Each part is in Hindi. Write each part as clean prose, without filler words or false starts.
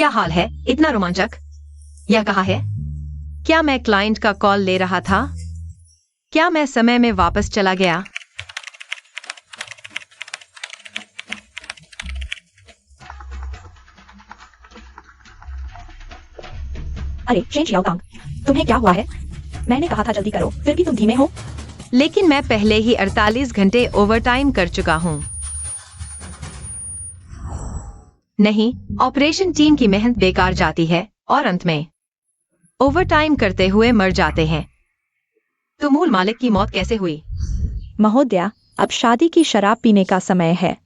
क्या हाल है? इतना रोमांचक। यह कहाँ है? क्या मैं क्लाइंट का कॉल ले रहा था? क्या मैं समय में वापस चला गया? अरे शेन शियाओकांग, तुम्हें क्या हुआ है? मैंने कहा था जल्दी करो, फिर भी तुम धीमे हो। लेकिन मैं पहले ही 48 घंटे ओवरटाइम कर चुका हूँ। नहीं, ऑपरेशन टीम की मेहनत बेकार जाती है और अंत में ओवरटाइम करते हुए मर जाते हैं। तो मूल मालिक की मौत कैसे हुई? महोदया, अब शादी की शराब पीने का समय है।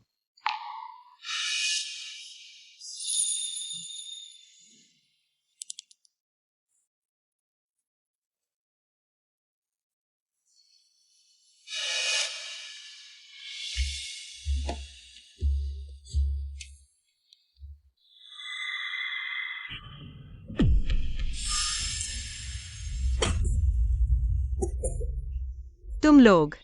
तुम लोग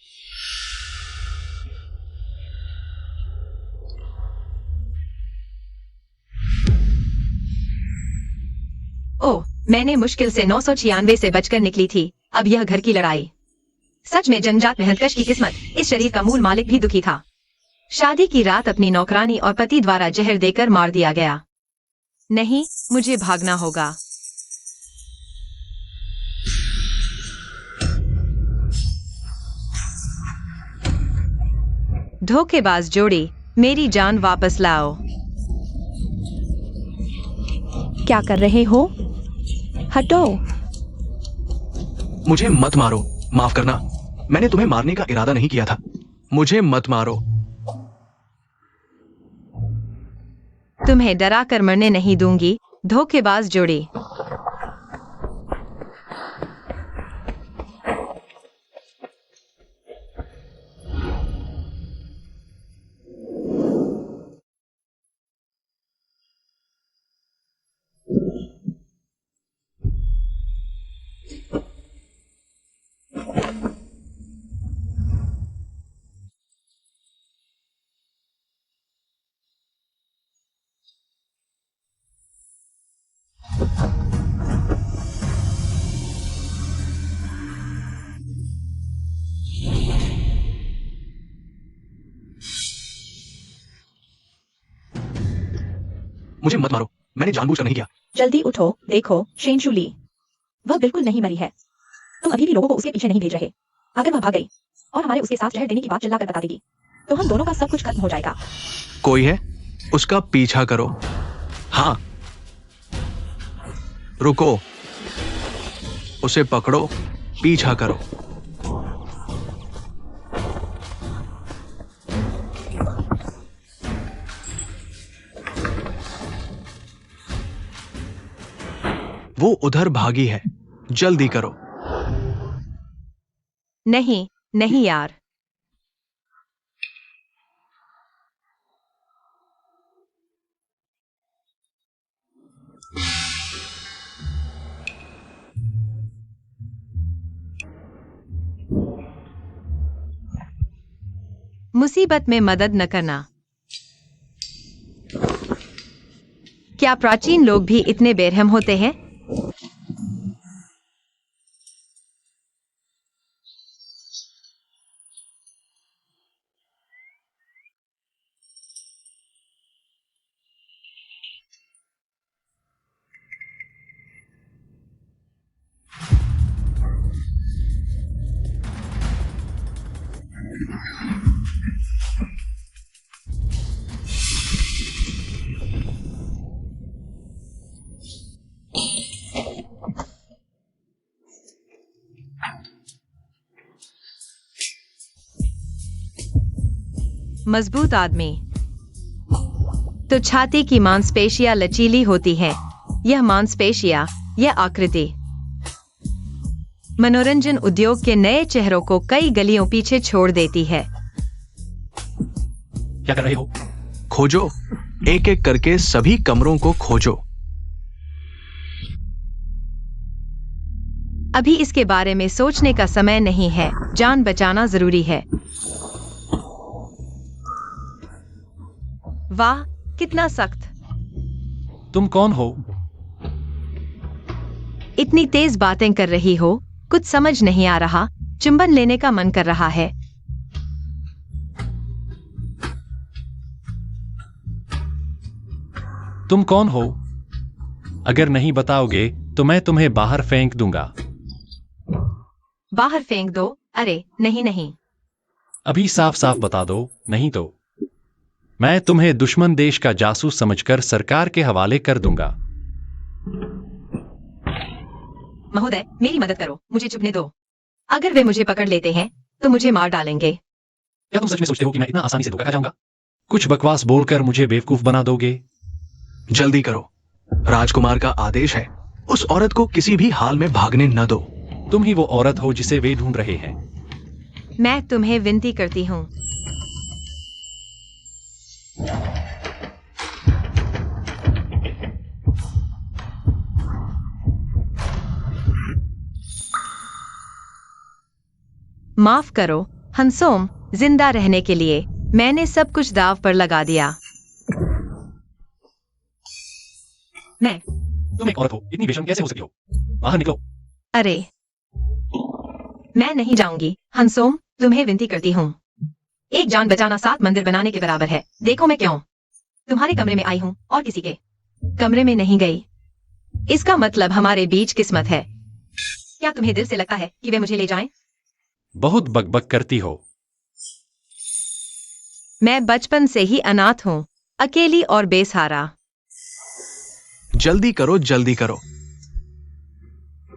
ओह, मैंने मुश्किल से 996 से बचकर निकली थी। अब यह घर की लड़ाई। सच में जंगजात मेहनतकश की किस्मत। इस शरीर का मूल मालिक भी दुखी था। शादी की रात अपनी नौकरानी और पति द्वारा जहर देकर मार दिया गया। नहीं, मुझे भागना होगा। धोखेबाज जोड़ी, मेरी जान वापस लाओ। क्या कर रहे हो? हटो। मुझे मत मारो। माफ करना, मैंने तुम्हें मारने का इरादा नहीं किया था। मुझे मत मारो। तुम्हें डरा कर मरने नहीं दूंगी, धोखेबाज जोड़ी। मुझे मत मारो, मैंने जानबूझकर नहीं किया। जल्दी उठो, देखो शेन शूली, वह बिल्कुल नहीं मरी है। तुम अभी भी लोगों को उसके पीछे नहीं भेज रहे। अगर वह भाग गई और हमारे उसके साथ जहर देने की बात चिल्लाकर बता देगी, तो हम दोनों का सब कुछ खत्म हो जाएगा। कोई है? उसका पीछा करो। हाँ, रुको, उसे पकड़ो, पीछा करो। वो उधर भागी है, जल्दी करो। नहीं, नहीं यार। मुसीबत में मदद न करना। क्या प्राचीन लोग भी इतने बेरहम होते हैं? मजबूत आदमी तो छाती की मांसपेशियां लचीली होती हैं। यह मांसपेशियां, यह आकृति मनोरंजन उद्योग के नए चेहरों को कई गलियों पीछे छोड़ देती है। क्या कर रहे हो? खोजो, एक एक करके सभी कमरों को खोजो। अभी इसके बारे में सोचने का समय नहीं है। जान बचाना जरूरी है। वाह, कितना सख्त। तुम कौन हो? इतनी तेज बातें कर रही हो, कुछ समझ नहीं आ रहा। चुंबन लेने का मन कर रहा है। तुम कौन हो? अगर नहीं बताओगे तो मैं तुम्हें बाहर फेंक दूंगा। बाहर फेंक दो? अरे नहीं नहीं। अभी साफ साफ बता दो, नहीं तो मैं तुम्हें दुश्मन देश का जासूस समझकर सरकार के हवाले कर दूंगा। महोदय, मेरी मदद करो, मुझे छुपने दो। अगर वे मुझे पकड़ लेते हैं तो मुझे मार डालेंगे। क्या तुम सच में सोचते हो कि मैं इतना आसानी से धोखा खा जाऊंगा? कुछ बकवास बोलकर मुझे बेवकूफ बना दोगे? जल्दी करो, राजकुमार का आदेश है, उस औरत को किसी भी हाल में भागने न दो। तुम ही वो औरत हो जिसे वे ढूंढ रहे हैं। मैं तुम्हें विनती करती हूँ। माफ करो हंसोम, जिंदा रहने के लिए मैंने सब कुछ दाव पर लगा दिया। तुम एक औरत हो, इतनी बेशर्म कैसे हो सकती हो? बाहर निकलो। अरे मैं नहीं जाऊंगी हंसोम, तुम्हें विनती करती हूँ। एक जान बचाना 7 मंदिर बनाने के बराबर है। देखो मैं क्यों तुम्हारे कमरे में आई हूँ और किसी के कमरे में नहीं गई। इसका मतलब हमारे बीच किस्मत है। क्या तुम्हें दिल से लगता है कि वे मुझे ले जाएं? बहुत बकबक करती हो। मैं बचपन से ही अनाथ हूँ, अकेली और बेसहारा। जल्दी करो, जल्दी करो।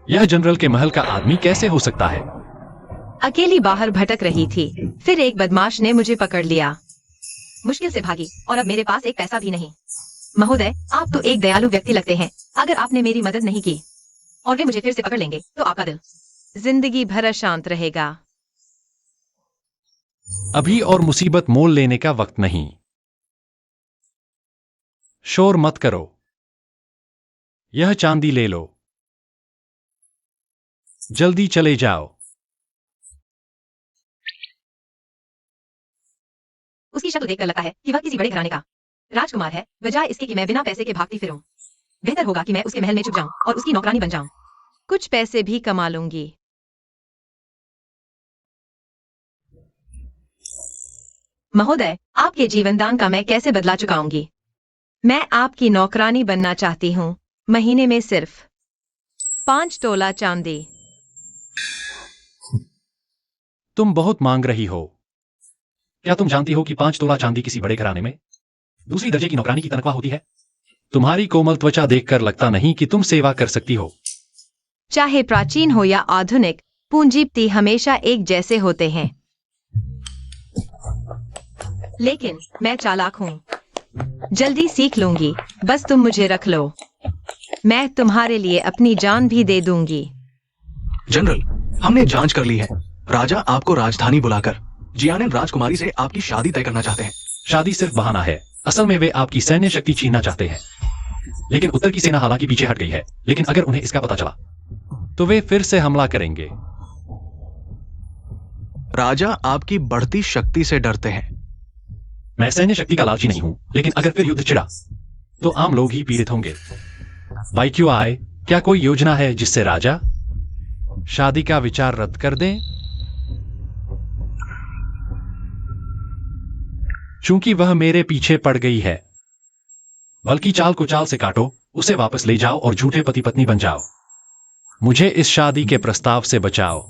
यह जनरल के महल का आदमी कैसे हो सकता है? अकेली बाहर भटक रही थी, फिर एक बदमाश ने मुझे पकड़ लिया। मुश्किल से भागी और अब मेरे पास एक पैसा भी नहीं। महोदय, आप तो एक दयालु व्यक्ति लगते हैं। अगर आपने मेरी मदद नहीं की और वे मुझे फिर से पकड़ लेंगे तो आपका दिल जिंदगी भर अशांत रहेगा। अभी और मुसीबत मोल लेने का वक्त नहीं। शोर मत करो। यह चांदी ले लो। जल्दी चले जाओ। उसकी शक्ल देखकर लगता है कि वह किसी बड़े घराने का राजकुमार है, बजाय इसके कि मैं बिना पैसे के भागती फिरूं। बेहतर होगा कि मैं उसके महल में छुप जाऊं और उसकी नौकरानी बन जाऊं। कुछ पैसे भी कमा लूंगी। महोदय, आपके जीवनदान का मैं कैसे बदला चुकाऊंगी? मैं आपकी नौकरानी बनना चाहती हूँ, महीने में सिर्फ 5 तोला चांदी। तुम बहुत मांग रही हो। क्या तुम जानती हो कि 5 तोला चांदी किसी बड़े घराने में दूसरी दर्जे की नौकरानी की तनख्वाह होती है? तुम्हारी कोमल त्वचा देखकर लगता नहीं कि तुम सेवा कर सकती हो। चाहे प्राचीन हो या आधुनिक, पूंजीपति हमेशा एक जैसे होते हैं। लेकिन मैं चालाक हूँ, जल्दी सीख लूंगी। बस तुम मुझे रख लो, मैं तुम्हारे लिए अपनी जान भी दे दूंगी। जनरल, हमने जांच कर ली है। राजा आपको राजधानी बुलाकर जियानिन राजकुमारी से आपकी शादी तय करना चाहते हैं। शादी सिर्फ बहाना है। असल में वे आपकी सैन्य शक्ति छीनना चाहते हैं। लेकिन उत्तर की सेना हालांकि पीछे हट गई है, लेकिन अगर उन्हें इसका पता चला तो वे फिर से हमला करेंगे। राजा आपकी बढ़ती शक्ति से डरते हैं। मैं सैन्य शक्ति का लालची नहीं हूं, लेकिन अगर फिर युद्ध छिड़ा तो आम लोग ही पीड़ित होंगे। भाई क्यों आए? क्या कोई योजना है जिससे राजा शादी का विचार रद्द कर दें? चूंकि वह मेरे पीछे पड़ गई है, बल्कि चाल को चाल से काटो, उसे वापस ले जाओ और झूठे पति पत्नी बन जाओ। मुझे इस शादी के प्रस्ताव से बचाओ।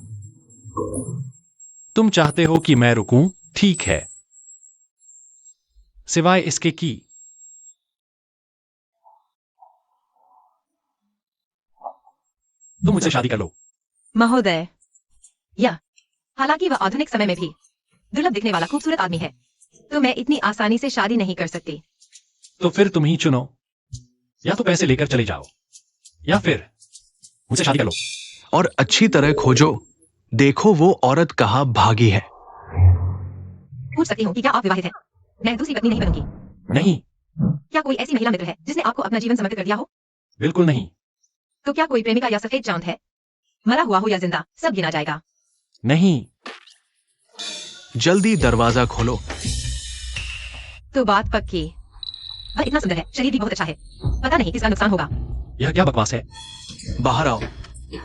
तुम चाहते हो कि मैं रुकूं? ठीक है, सिवाय इसके कि तुम मुझसे शादी कर लो। महोदय, या हालांकि वह आधुनिक समय में भी दुर्लभ दिखने वाला खूबसूरत आदमी है, तो मैं इतनी आसानी से शादी नहीं कर सकती। तो फिर तुम ही चुनो। या तो पैसे लेकर चले जाओ, या फिर मुझसे शादी कर लो। और अच्छी तरह खोजो, देखो वो औरत कहाँ भागी है। पूछ सकती हूँ कि क्या आप विवाहित हैं? मैं दूसरी पत्नी नहीं बनूंगी। नहीं। क्या कोई ऐसी महिला मित्र है जिसने आपको अपना जीवन समर्पित कर दिया हो? बिल्कुल नहीं। तो क्या कोई प्रेमिका या सफेद चांद है? मरा हुआ हो या जिंदा, सब गिना जाएगा। नहीं। जल्दी दरवाजा खोलो। तो बात पक्की। वह इतना सुंदर है, शरीर भी बहुत अच्छा है। पता नहीं किसका नुकसान होगा। यह क्या बकवास है? बाहर आओ,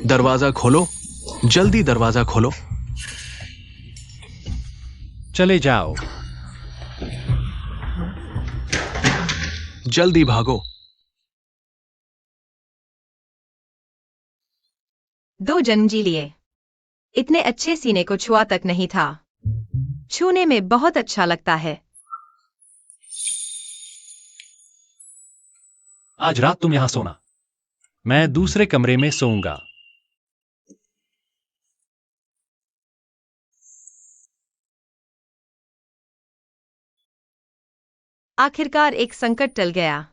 दरवाजा खोलो, जल्दी दरवाजा खोलो। चले जाओ। जल्दी भागो। 2 जन्म जी लिए। इतने अच्छे सीने को छुआ तक नहीं था। छूने में बहुत अच्छा लगता है। आज रात तुम यहां सोना, मैं दूसरे कमरे में सोऊंगा। आखिरकार एक संकट टल गया।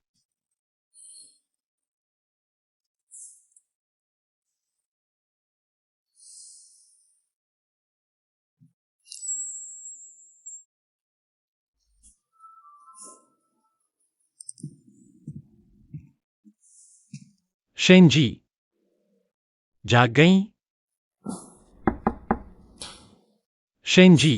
शेन जी जाग गई? शेन जी,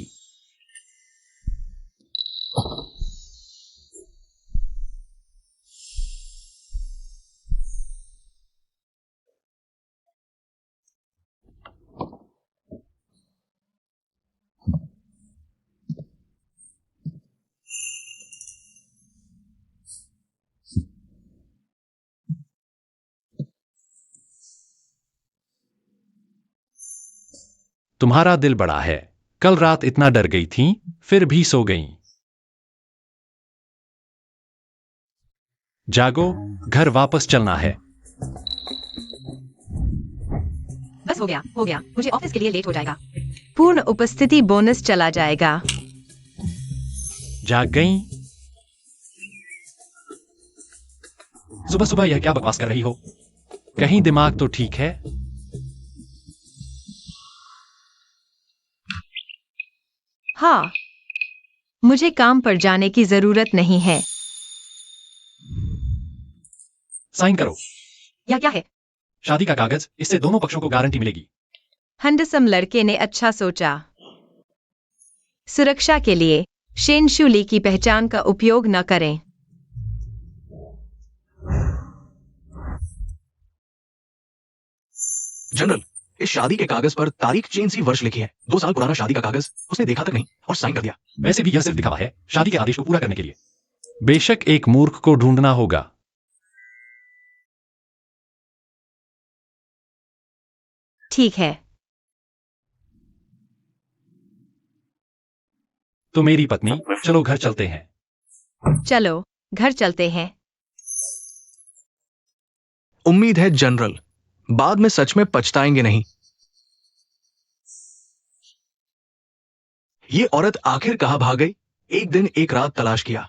तुम्हारा दिल बड़ा है। कल रात इतना डर गई थी, फिर भी सो गई। जागो, घर वापस चलना है। बस हो गया, मुझे ऑफिस के लिए लेट हो जाएगा। पूर्ण उपस्थिति बोनस चला जाएगा। जाग गई? सुबह सुबह यह क्या बकवास कर रही हो? कहीं दिमाग तो ठीक है? हाँ, मुझे काम पर जाने की जरूरत नहीं है। साइन करो। यह क्या है? शादी का कागज, इससे दोनों पक्षों को गारंटी मिलेगी। हैंडसम लड़के ने अच्छा सोचा। सुरक्षा के लिए शेनशुली की पहचान का उपयोग न करें। जनरल, इस शादी के कागज पर तारीख चेन सी वर्ष लिखी है। 2 साल पुराना शादी का कागज उसने देखा तक नहीं और साइन कर दिया। वैसे भी यह सिर्फ दिखावा है, शादी के आदेश को पूरा करने के लिए। बेशक एक मूर्ख को ढूंढना होगा। ठीक है, तो मेरी पत्नी, चलो घर चलते हैं। चलो घर चलते हैं। उम्मीद है जनरल, बाद में सच में पछताएंगे नहीं। ये औरत आखिर कहां भाग गई? एक दिन एक रात तलाश किया,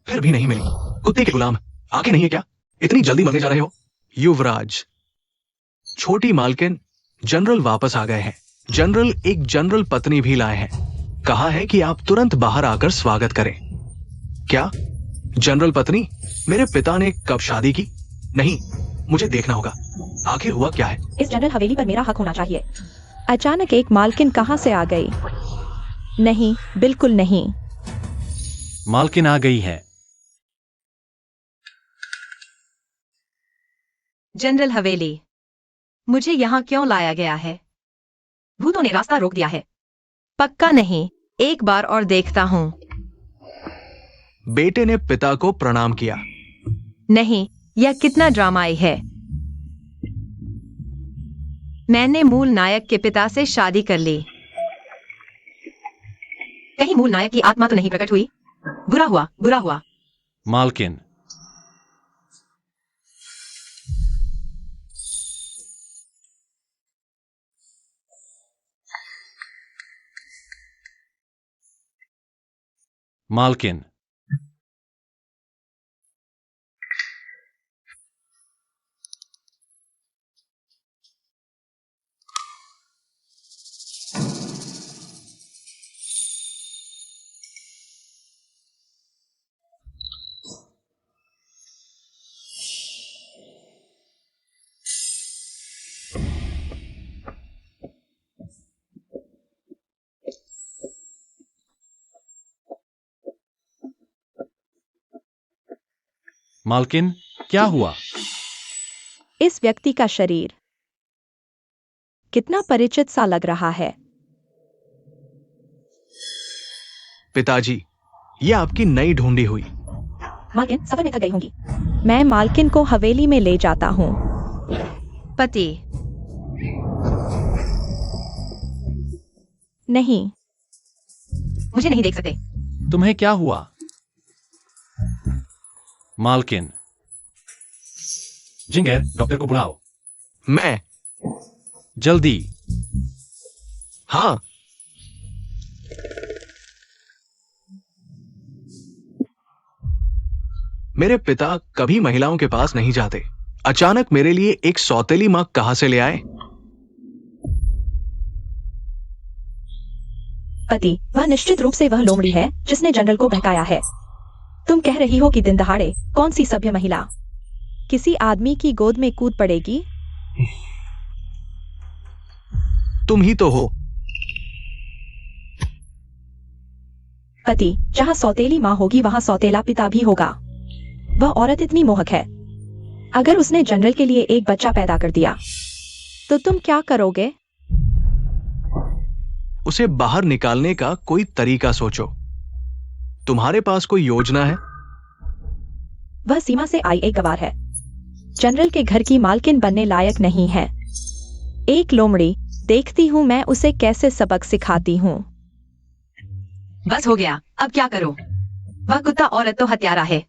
फिर भी नहीं मिली। कुत्ते के गुलाम, आंखें नहीं है क्या? इतनी जल्दी मरने जा रहे हो? युवराज, छोटी मालकिन, जनरल वापस आ गए हैं। जनरल एक जनरल पत्नी भी लाए हैं। कहा है कि आप तुरंत बाहर आकर स्वागत करें। क्या जनरल पत्नी? मेरे पिता ने कब शादी की? नहीं, मुझे देखना होगा आखिर हुआ क्या है। इस जनरल हवेली पर मेरा हक होना चाहिए। अचानक एक मालकिन कहां से आ गई? नहीं, बिल्कुल नहीं। मालकिन आ गई है। जनरल हवेली, मुझे यहाँ क्यों लाया गया है? भूतों ने रास्ता रोक दिया है। पक्का नहीं, एक बार और देखता हूँ। बेटे ने पिता को प्रणाम किया। नहीं, यह कितना ड्रामाई है। मैंने मूल नायक के पिता से शादी कर ली। कहीं मूल नायक की आत्मा तो नहीं प्रकट हुई? बुरा हुआ, बुरा हुआ। मालकिन, मालकिन, मालकिन, क्या हुआ? इस व्यक्ति का शरीर कितना परिचित सा लग रहा है। पिताजी, ये आपकी नई ढूंढी हुई। मालकिन सफर में थक गई होंगी। मैं मालकिन को हवेली में ले जाता हूँ। पति, नहीं, मुझे नहीं देख सकते। तुम्हें क्या हुआ? मालकिन, जिंगर, डॉक्टर को बुलाओ। मैं? जल्दी। हाँ। मेरे पिता कभी महिलाओं के पास नहीं जाते। अचानक मेरे लिए एक सौतेली मां कहां से ले आए? पति, वह निश्चित रूप से वह लोमड़ी है जिसने जनरल को बहकाया है। तुम कह रही हो कि दिन दहाड़े कौन सी सभ्य महिला किसी आदमी की गोद में कूद पड़ेगी? तुम ही तो हो। पति, जहां सौतेली माँ होगी वहां सौतेला पिता भी होगा। वह औरत इतनी मोहक है। अगर उसने जनरल के लिए एक बच्चा पैदा कर दिया तो तुम क्या करोगे? उसे बाहर निकालने का कोई तरीका सोचो। तुम्हारे पास कोई योजना है? वह सीमा से आई एक गवार है। जनरल के घर की मालकिन बनने लायक नहीं है। एक लोमड़ी, देखती हूँ मैं उसे कैसे सबक सिखाती हूँ। बस हो गया, अब क्या करो? वह कुत्ता औरत तो हत्यारा है।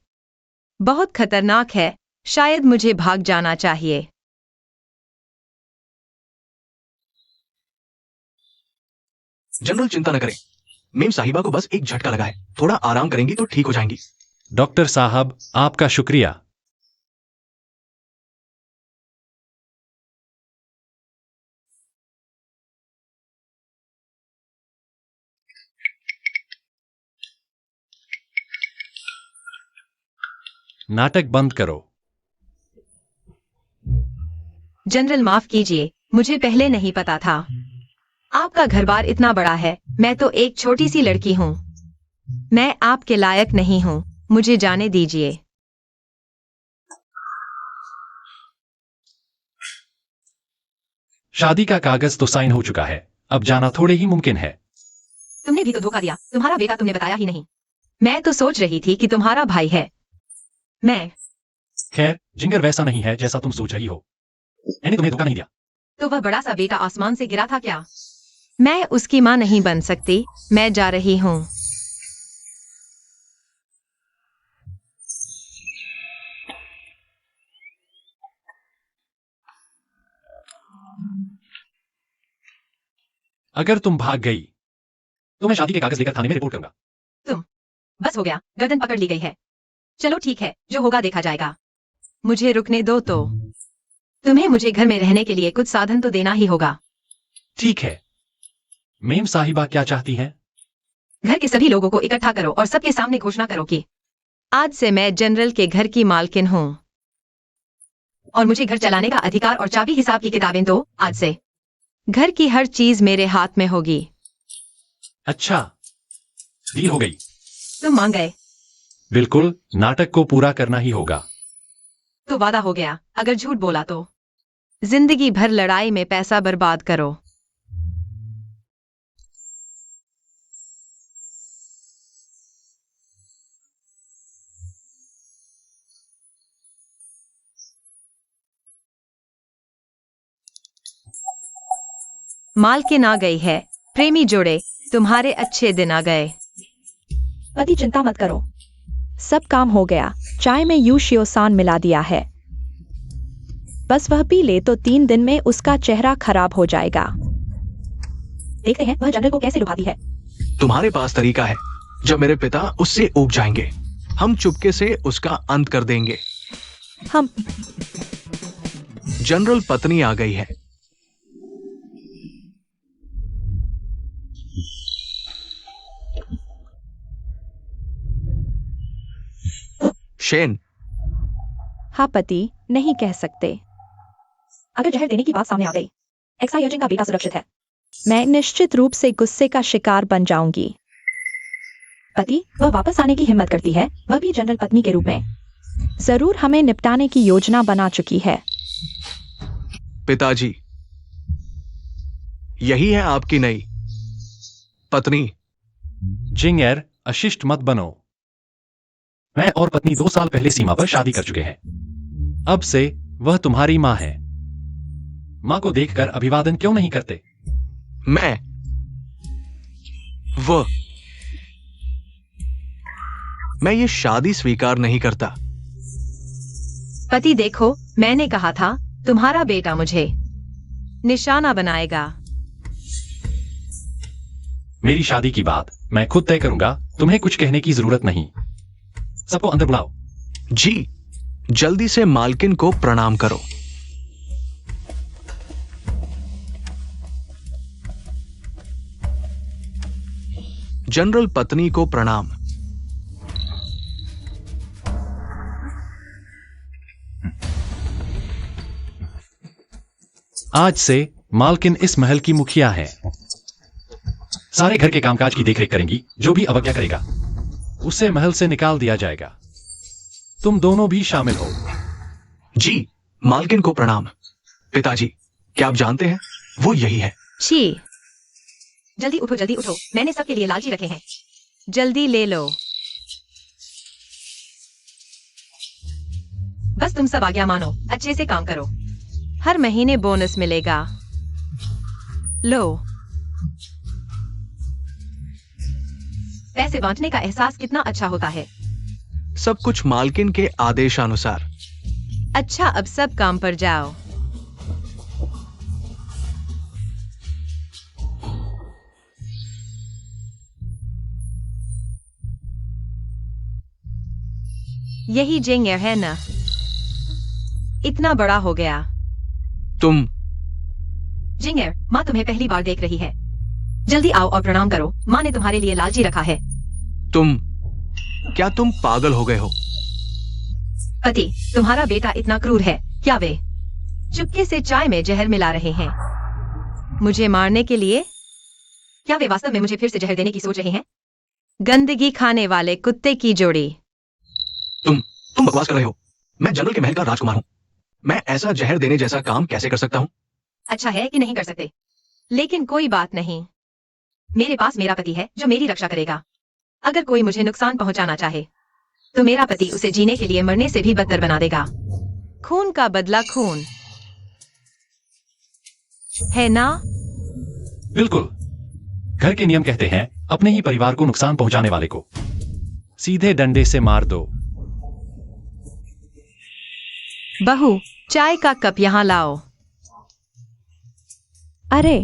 बहुत खतरनाक है। शायद मुझे भाग जाना चाहिए। जनरल चिंता न करें। मेम साहिबा को बस एक झटका लगा है। थोड़ा आराम करेंगी तो ठीक हो जाएंगी। डॉक्टर साहब, आपका शुक्रिया। नाटक बंद करो। जनरल, माफ कीजिए, मुझे पहले नहीं पता था। आपका घर बार इतना बड़ा है। मैं तो एक छोटी सी लड़की हूँ। मैं आपके लायक नहीं हूँ। मुझे जाने दीजिए। शादी का कागज तो साइन हो चुका है। अब जाना थोड़े ही मुमकिन है। तुमने भी तो धोखा दिया। तुम्हारा बेटा तुमने बताया ही नहीं। मैं तो सोच रही थी कि तुम्हारा भाई है। मैं खैर, जिंगर वैसा नहीं है जैसा तुम सोच रही हो। मैंने तुम्हें धोखा नहीं दिया। तो वह बड़ा सा बेटा आसमान से गिरा था क्या? मैं उसकी माँ नहीं बन सकती। मैं जा रही हूँ। अगर तुम भाग गई तो मैं शादी के कागज लेकर थाने में रिपोर्ट करूंगा। बस हो गया, गर्दन पकड़ ली गई है। चलो ठीक है, जो होगा देखा जाएगा। मुझे रुकने दो तो। तुम्हें मुझे घर में रहने के लिए कुछ साधन तो देना ही होगा। ठीक है। मेम साहिबा क्या चाहती हैं? घर के सभी लोगों को इकट्ठा करो और सबके सामने घोषणा करो कि आज से मैं जनरल के घर की मालकिन हूँ और मुझे घर चलाने का अधिकार और चाबी हिसाब की किताबें दो। आज से घर की हर चीज मेरे हाथ में होगी। अच्छा, डील हो गई। तुम मान गए? बिल्कुल, नाटक को पूरा करना ही होगा। तो वादा हो गया। अगर झूठ बोला तो जिंदगी भर लड़ाई में पैसा बर्बाद करो। मालकिन आ गई है। प्रेमी जोड़े, तुम्हारे अच्छे दिन आ गए। पति, चिंता मत करो, सब काम हो गया। चाय में यू शियोसान मिला दिया है। बस वह पी ले तो 3 दिन में उसका चेहरा खराब हो जाएगा। देखते हैं वह जनरल को कैसे लुभाती है। तुम्हारे पास तरीका है। जब मेरे पिता उससे ऊब जाएंगे, हम चुपके से उसका अंत कर देंगे। हम जनरल पत्नी आ गई है। शेन, हाँ पति, नहीं कह सकते। अगर जहर देने की बात सामने आ गई, एक्साई एजेंट का बेटा सुरक्षित है। मैं निश्चित रूप से गुस्से का शिकार बन जाऊंगी। पति, वह वापस आने की हिम्मत करती है, वह भी जनरल पत्नी के रूप में। जरूर हमें निपटाने की योजना बना चुकी है। पिताजी, यही है आपकी नई पत्नी। जिंगर, अशिष्ट मत बनो। मैं और पत्नी 2 साल पहले सीमा पर शादी कर चुके हैं। अब से वह तुम्हारी माँ है। माँ को देखकर अभिवादन क्यों नहीं करते? मैं ये शादी स्वीकार नहीं करता। पति देखो, मैंने कहा था तुम्हारा बेटा मुझे निशाना बनाएगा। मेरी शादी की बात मैं खुद तय करूंगा। तुम्हें कुछ कहने की जरूरत नहीं। सबको अंदर बुलाओ। जी, जल्दी से मालकिन को प्रणाम करो। जनरल पत्नी को प्रणाम। आज से मालकिन इस महल की मुखिया है। सारे घर के कामकाज की देखरेख करेंगी। जो भी अवज्ञा करेगा उसे महल से निकाल दिया जाएगा। तुम दोनों भी शामिल हो। जी, मालकिन को प्रणाम। पिताजी, क्या आप जानते हैं वो यही है। छी, जल्दी उठो, जल्दी उठो। मैंने सबके लिए लालची रखे हैं। जल्दी ले लो। बस तुम सब आज्ञा मानो, अच्छे से काम करो। हर महीने बोनस मिलेगा। लो। पैसे बांटने का एहसास कितना अच्छा होता है। सब कुछ मालकिन के आदेशानुसार। अच्छा, अब सब काम पर जाओ। यही जिंगर है ना? इतना बड़ा हो गया। तुम जिंगर, माँ तुम्हें पहली बार देख रही है। जल्दी आओ और प्रणाम करो। माँ ने तुम्हारे लिए लालची रखा है। क्या तुम पागल हो गए हो? पति, तुम्हारा बेटा इतना क्रूर है। क्या वे चुपके से चाय में जहर मिला रहे हैं मुझे मारने के लिए? क्या वे वास्तव में मुझे फिर से जहर देने की सोच रहे हैं? गंदगी खाने वाले कुत्ते की जोड़ी। तुम बकवास कर रहे हो। मैं जनरल के महल का राजकुमार हूं। मैं ऐसा जहर देने जैसा काम कैसे कर सकता हूं? अच्छा है कि नहीं कर सकते, लेकिन कोई बात नहीं। मेरे पास मेरा पति है जो मेरी रक्षा करेगा। अगर कोई मुझे नुकसान पहुंचाना चाहे तो मेरा पति उसे जीने के लिए मरने से भी बदतर बना देगा। खून का बदला खून है ना? बिल्कुल। घर के नियम कहते हैं अपने ही परिवार को नुकसान पहुंचाने वाले को सीधे डंडे से मार दो। बहू, चाय का कप यहाँ लाओ। अरे,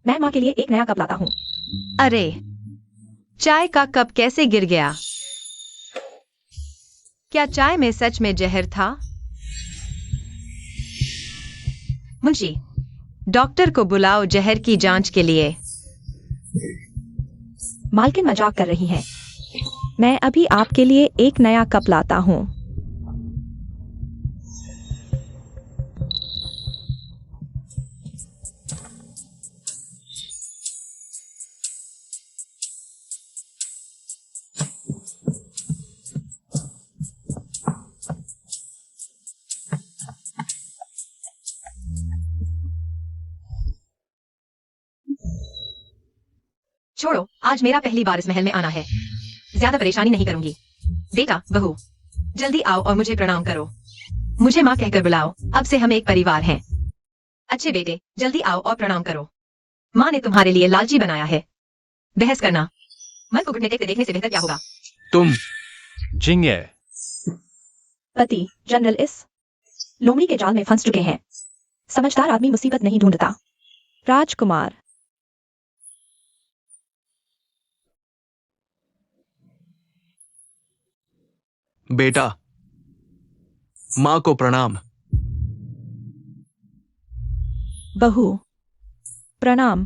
मैं माँ के लिए एक नया कप लाता हूँ। अरे, चाय का कप कैसे गिर गया? क्या चाय में सच में जहर था? मुंशी, डॉक्टर को बुलाओ जहर की जांच के लिए। मालकिन मजाक कर रही है। मैं अभी आपके लिए एक नया कप लाता हूँ। छोड़ो, आज मेरा पहली बार इस महल में आना है। ज्यादा परेशानी नहीं करूंगी। बेटा, बहू, जल्दी आओ और मुझे प्रणाम करो। मुझे माँ कहकर बुलाओ। अब से हम एक परिवार हैं। अच्छे बेटे, जल्दी आओ और प्रणाम करो। माँ ने तुम्हारे लिए लालची बनाया है। बहस करना मन को घुटने टेक देखने से बेहतर क्या होगा? तुम जिंगर, पति, जनरल इस लोमड़ी के जाल में फंस चुके हैं। समझदार आदमी मुसीबत नहीं ढूंढता। राजकुमार, बेटा, माँ को प्रणाम। बहू, प्रणाम।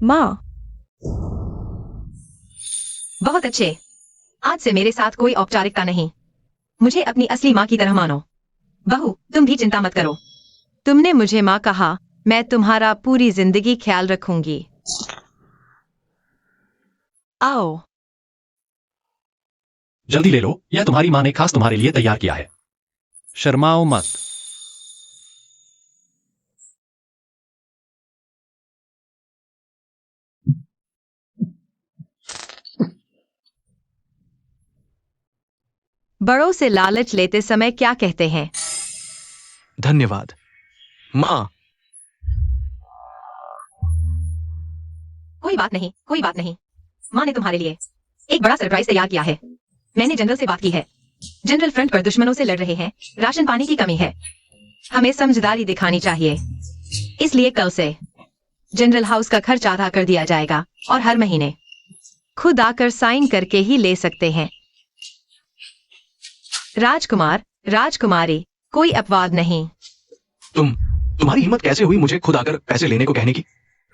माँ, बहुत अच्छे। आज से मेरे साथ कोई औपचारिकता नहीं। मुझे अपनी असली माँ की तरह मानो। बहू, तुम भी चिंता मत करो। तुमने मुझे माँ कहा, मैं तुम्हारा पूरी जिंदगी ख्याल रखूंगी। आओ। जल्दी ले लो, यह तुम्हारी माँ ने खास तुम्हारे लिए तैयार किया है। शर्माओ मत। बड़ों से लालच लेते समय क्या कहते हैं? धन्यवाद माँ। कोई बात नहीं, कोई बात नहीं। माँ ने तुम्हारे लिए एक बड़ा सरप्राइज तैयार किया है। मैंने जनरल से बात की है। जनरल फ्रंट पर दुश्मनों से लड़ रहे हैं, राशन पानी की कमी है। हमें समझदारी दिखानी चाहिए, इसलिए कल से जनरल हाउस का खर्च आधा कर दिया जाएगा और हर महीने खुद आकर साइन करके ही ले सकते हैं। राजकुमार, राजकुमारी, कोई अपवाद नहीं। तुम्हारी हिम्मत कैसे हुई मुझे खुद आकर पैसे लेने को कहने की?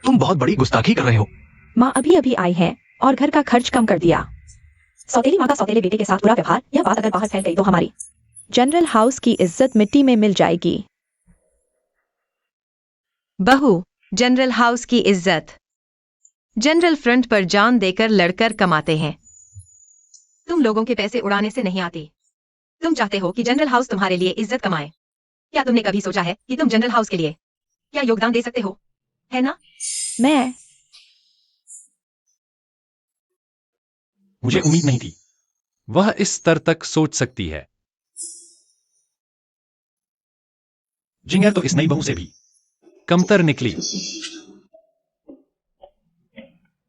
तुम बहुत बड़ी गुस्ताखी कर रहे हो। माँ अभी अभी आई है और घर का खर्च कम कर दिया। सौतेली माँ का सौतेले बेटे के साथ बुरा व्यवहार, यह बात अगर बाहर फैल गई तो हमारी जनरल हाउस की इज्जत मिट्टी में मिल जाएगी। बहू, जनरल हाउस की इज्जत जनरल फ्रंट पर जान देकर लड़कर कमाते हैं। तुम लोगों के पैसे उड़ाने से नहीं आती। तुम चाहते हो कि जनरल हाउस तुम्हारे लिए इज्जत कमाए। क्या तुमने कभी सोचा है कि तुम जनरल हाउस के लिए क्या योगदान दे सकते हो? है ना? मैं मुझे उम्मीद नहीं थी वह इस स्तर तक सोच सकती है। जिंगर तो इस नई बहू से भी कमतर निकली।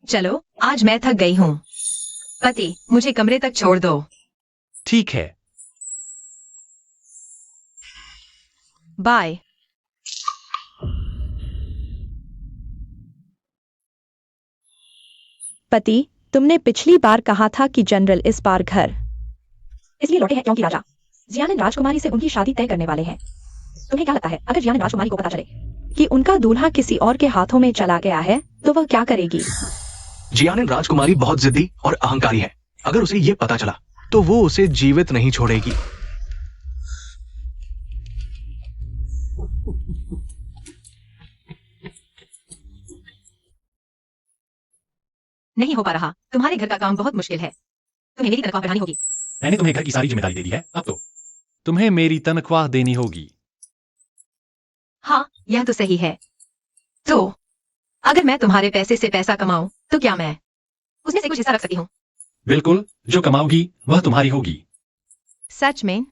चलो, आज मैं थक गई हूँ। पति, मुझे कमरे तक छोड़ दो। ठीक है। बाय। पति, तुमने पिछली बार कहा था कि जनरल इस बार घर इसलिए लौटे हैं क्योंकि राजा जियान राजकुमारी से उनकी शादी तय करने वाले हैं। तुम्हें क्या लगता है अगर जियान राजकुमारी को पता चले कि उनका दूल्हा किसी और के हाथों में चला गया है तो वह क्या करेगी? जियान राजकुमारी बहुत जिद्दी और अहंकारी है। अगर उसे ये पता चला तो वो उसे जीवित नहीं छोड़ेगी। नहीं हो पा रहा। तुम्हारे घर का काम बहुत मुश्किल है। तुम्हें मेरी तनख्वाह बढ़ानी होगी। मैंने तुम्हें घर की सारी जिम्मेदारी दे दी है, अब तो तुम्हें मेरी तनख्वाह देनी होगी। हाँ, यह तो सही है। तो अगर मैं तुम्हारे पैसे से पैसा कमाऊं तो क्या मैं उसमें से कुछ हिस्सा रख सकती हूँ? बिल्कुल, जो कमाओगी वह तुम्हारी होगी। सच में?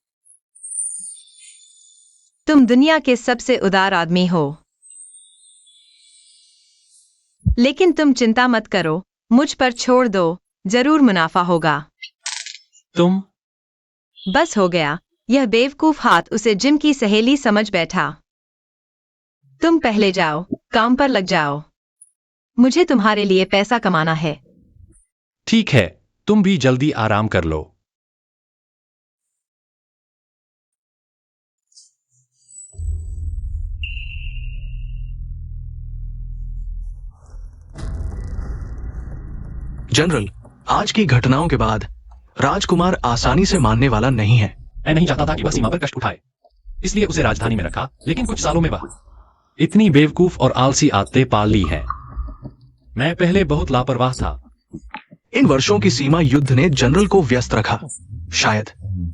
तुम दुनिया के सबसे उदार आदमी हो। लेकिन तुम चिंता मत करो, मुझ पर छोड़ दो, जरूर मुनाफा होगा। तुम बस हो गया। यह बेवकूफ हाथ उसे जिम की सहेली समझ बैठा। तुम पहले जाओ, काम पर लग जाओ। मुझे तुम्हारे लिए पैसा कमाना है। ठीक है, तुम भी जल्दी आराम कर लो। जनरल, आज की घटनाओं के बाद राजकुमार आसानी से मानने वाला नहीं है। मैं नहीं चाहता था कि वह सीमा पर कष्ट उठाए, इसलिए उसे राजधानी में रखा। लेकिन कुछ सालों में वह इतनी बेवकूफ और आलसी आदतें पाल ली हैं। मैं पहले बहुत लापरवाह था। इन वर्षों की सीमा युद्ध ने जनरल को व्यस्त रखा। शायद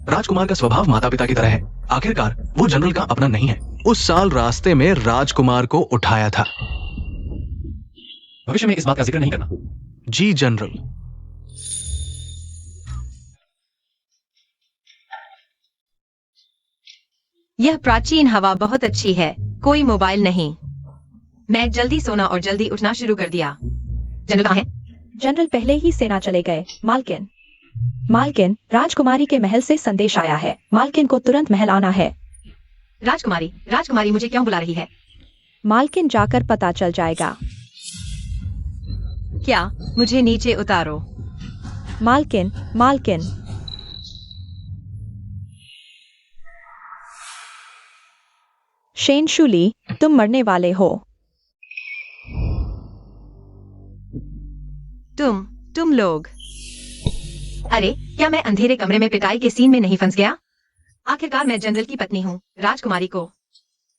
राजकुमार का स्वभाव माता पिता की तरह है। आखिरकार वो जनरल का अपना नहीं है। उस साल रास्ते में राजकुमार को उठाया था। भविष्य में इस बात का जिक्र नहीं करना। जी जनरल। यह प्राचीन हवा बहुत अच्छी है। कोई मोबाइल नहीं। मैं जल्दी सोना और जल्दी उठना शुरू कर दिया। जनरल कहाँ है? जनरल पहले ही सेना चले गए। मालकिन, मालकिन, राजकुमारी के महल से संदेश आया है। मालकिन को तुरंत महल आना है। राजकुमारी, राजकुमारी मुझे क्यों बुला रही है? मालकिन जाकर पता चल जाएगा। क्या मुझे नीचे उतारो? मालकिन, मालकिन। शेनशुली, तुम मरने वाले हो। तुम लोग। अरे, क्या मैं अंधेरे कमरे में पिटाई के सीन में नहीं फंस गया? आखिरकार मैं जनरल की पत्नी हूँ। राजकुमारी को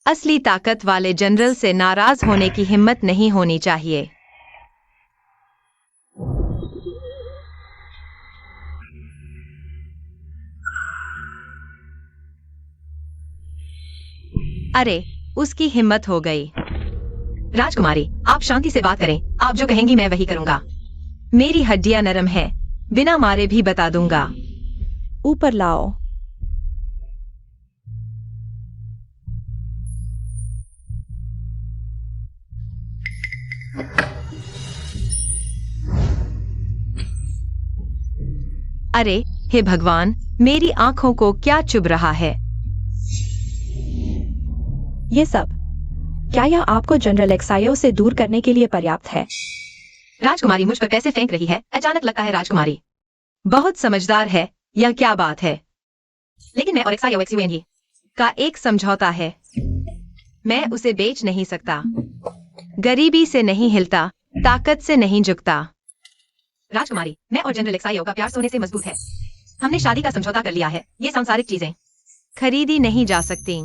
असली ताकत वाले जनरल से नाराज होने की हिम्मत नहीं होनी चाहिए। अरे, उसकी हिम्मत हो गई। राजकुमारी, आप शांति से बात करें। आप जो कहेंगी मैं वही करूंगा। मेरी हड्डियां नरम है, बिना मारे भी बता दूंगा। ऊपर लाओ। अरे, हे भगवान, मेरी आंखों को क्या चुभ रहा है? ये सब क्या यह आपको जनरल एक्सायो से दूर करने के लिए पर्याप्त है? राजकुमारी मुझ पर पैसे फेंक रही है। अचानक लगता है राजकुमारी बहुत समझदार है। यह क्या बात है? लेकिन मैं और एक्सायो का एक समझौता है। मैं उसे बेच नहीं सकता। गरीबी से नहीं हिलता, ताकत से नहीं झुकता। राजकुमारी, मैं और जनरल एक्सायो का प्यार सोने से मजबूत है। हमने शादी का समझौता कर लिया है। ये सांसारिक चीजें खरीदी नहीं जा सकती।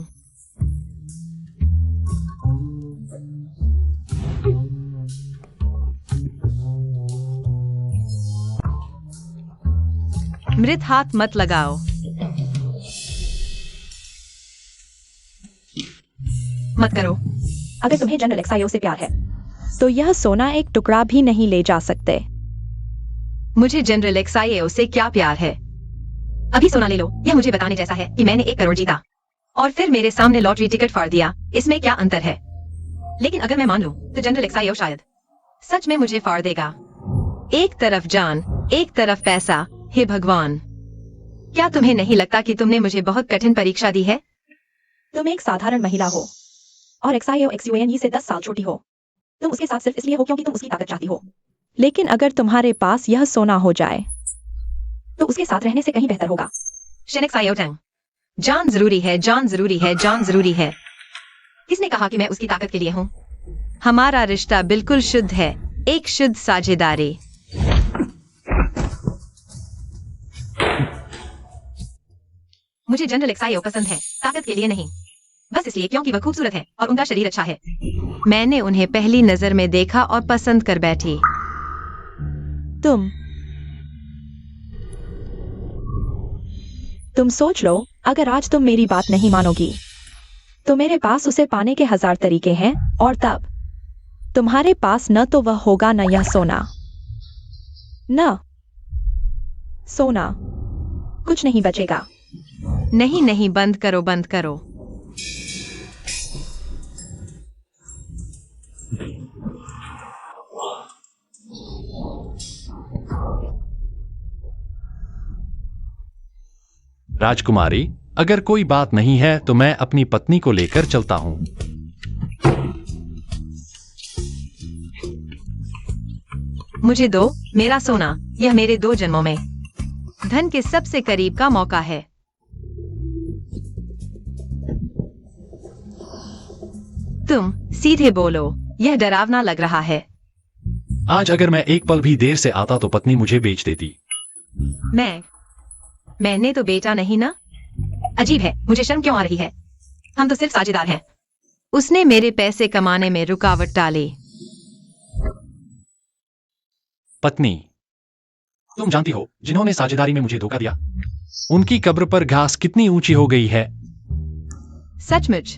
मृत हाथ मत लगाओ। मत करो। अगर तुम्हें जनरल एक्सायो से प्यार है तो यह सोना एक टुकड़ा भी नहीं ले जा सकते। मुझे जनरल एक्सायो से क्या प्यार है? अभी सोना ले लो। यह मुझे बताने जैसा है कि मैंने 1 करोड़ जीता और फिर मेरे सामने लॉटरी टिकट फाड़ दिया। इसमें क्या अंतर है? लेकिन अगर मैं मान लूं तो जनरल एक्सायो शायद सच में मुझे फाड़ देगा। एक तरफ जान, एक तरफ पैसा। हे भगवान, क्या तुम्हें नहीं लगता कि तुमने मुझे बहुत कठिन परीक्षा दी है? तुम एक साधारण महिला हो और एक्सायो से 10 साल छोटी हो। तुम उसके साथ सिर्फ इसलिए हो क्योंकि तुम उसकी ताकत चाहती हो। लेकिन अगर तुम्हारे पास यह सोना हो जाए तो उसके साथ रहने से कहीं बेहतर होगा। जान जरूरी है, जान जरूरी है, जान जरूरी है। किसने कहा कि मैं उसकी ताकत के लिए हूँ? हमारा रिश्ता बिल्कुल शुद्ध है, एक शुद्ध साझेदारी। मुझे जनरल एक्सायो पसंद है, ताकत के लिए नहीं, बस इसलिए क्योंकि वह खूबसूरत है और उनका शरीर अच्छा है। मैंने उन्हें पहली नजर में देखा और पसंद कर बैठी। तुम सोच लो, अगर आज तुम मेरी बात नहीं मानोगी तो मेरे पास उसे पाने के 1000 तरीके हैं और तब तुम्हारे पास न तो वह होगा न यह सोना। न सोना, कुछ नहीं बचेगा। नहीं नहीं, बंद करो, बंद करो। राजकुमारी, अगर कोई बात नहीं है तो मैं अपनी पत्नी को लेकर चलता हूं। मुझे दो मेरा सोना। यह मेरे 2 जन्मों में धन के सबसे करीब का मौका है। तुम सीधे बोलो, यह डरावना लग रहा है। आज अगर मैं एक पल भी देर से आता तो पत्नी मुझे बेच देती। मैंने तो बेचा नहीं ना। अजीब है, मुझे शर्म क्यों आ रही है? हम तो सिर्फ साझेदार हैं। उसने मेरे पैसे कमाने में रुकावट डाली। पत्नी, तुम जानती हो जिन्होंने साझेदारी में मुझे धोखा दिया, उनकी कब्र पर घास कितनी ऊंची हो गई है। सचमुच?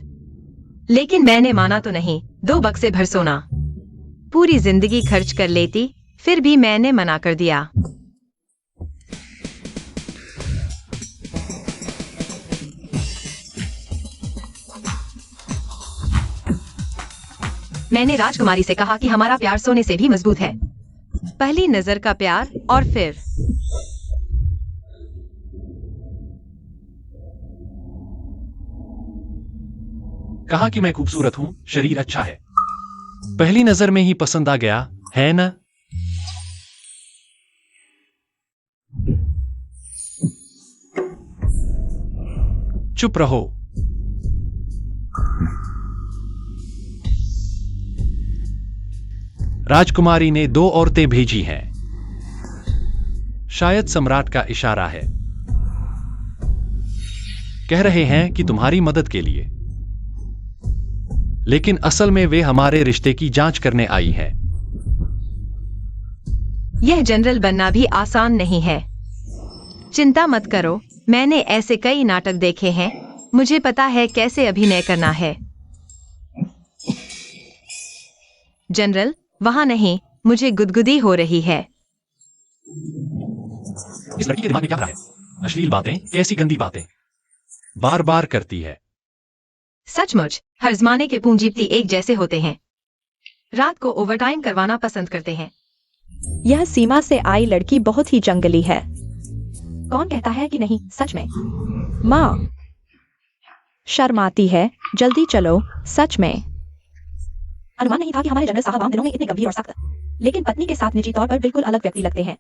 लेकिन मैंने माना तो नहीं। 2 बक्से भर सोना, पूरी जिंदगी खर्च कर लेती, फिर भी मैंने मना कर दिया। मैंने राजकुमारी से कहा कि हमारा प्यार सोने से भी मजबूत है। पहली नजर का प्यार और फिर कहा कि मैं खूबसूरत हूं, शरीर अच्छा है। पहली नजर में ही पसंद आ गया, है ना? चुप रहो। राजकुमारी ने 2 औरतें भेजी हैं। शायद सम्राट का इशारा है। कह रहे हैं कि तुम्हारी मदद के लिए, लेकिन असल में वे हमारे रिश्ते की जांच करने आई हैं। यह जनरल बनना भी आसान नहीं है। चिंता मत करो, मैंने ऐसे कई नाटक देखे हैं। मुझे पता है कैसे अभिनय करना है। जनरल, वहाँ नहीं, मुझे गुदगुदी हो रही है। इस लड़की के दिमाग में क्या भरा है? अश्लील बातें, कैसी गंदी बातें बार बार करती है। सचमुच हर जमाने के पूंजीपति एक जैसे होते हैं। रात को ओवरटाइम करवाना पसंद करते हैं। यह सीमा से आई लड़की बहुत ही जंगली है। कौन कहता है कि नहीं? सच में माँ शर्माती है। जल्दी चलो। सच में अनुमान नहीं था कि हमारे जनरल साहब आम दिनों में इतने गंभीर और सख्त, लेकिन पत्नी के साथ निजी तौर पर बिल्कुल अलग व्यक्ति लगते हैं।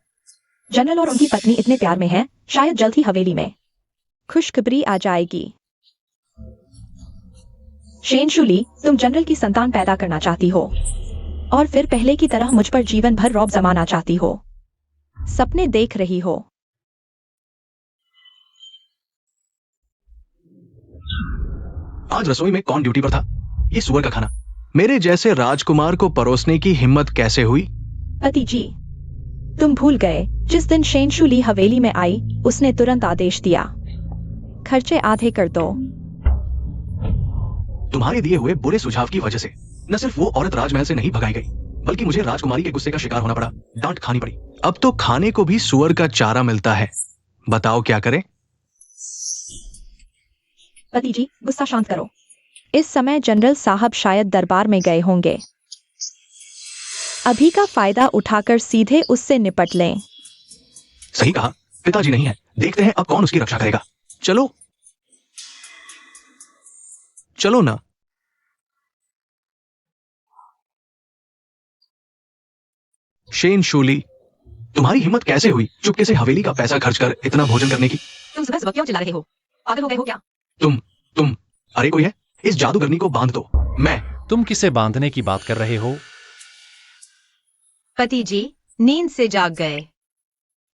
जनरल और उनकी पत्नी इतने प्यार में हैं, शायद जल्द ही हवेली में खुशखबरी आ जाएगी। शेनशुली, तुम जनरल की संतान पैदा करना चाहती हो और फिर पहले की तरह मुझ पर जीवन भर रौब जमाना चाहती हो। सपने देख रही हो। आज रसोई में कौन ड्यूटी पर था? ये सुअर का खाना मेरे जैसे राजकुमार को परोसने की हिम्मत कैसे हुई? पति जी, तुम भूल गए जिस दिन शेनशुली हवेली में आई उसने तुरंत आदेश दिया, खर्चे आधे कर दो। तुम्हारे दिए हुए बुरे सुझाव की वजह से न सिर्फ वो औरत राजमहल से नहीं भगाई गई, बल्कि मुझे राजकुमारी के गुस्से का शिकार होना पड़ा, डांट खानी पड़ी। अब तो खाने को भी सुअर का चारा मिलता है। बताओ क्या करें? पति जी, गुस्सा शांत करो। इस समय जनरल साहब शायद दरबार में गए होंगे। अभी का फायदा उठाकर सीधे उससे निपट लें। सही कहा, पिताजी नहीं है। देखते हैं अब कौन उसकी रक्षा करेगा। चलो चलो ना। शेनशुली, तुम्हारी हिम्मत कैसे हुई चुपके से हवेली का पैसा खर्च कर इतना भोजन करने की? तुम सुबह सुबह क्यों चिल्ला रहे हो? पागल हो गए हो क्या? तुम अरे कोई है? इस जादूगरनी को बांध दो। तुम किसे बांधने की बात कर रहे हो? पति जी नींद से जाग गए।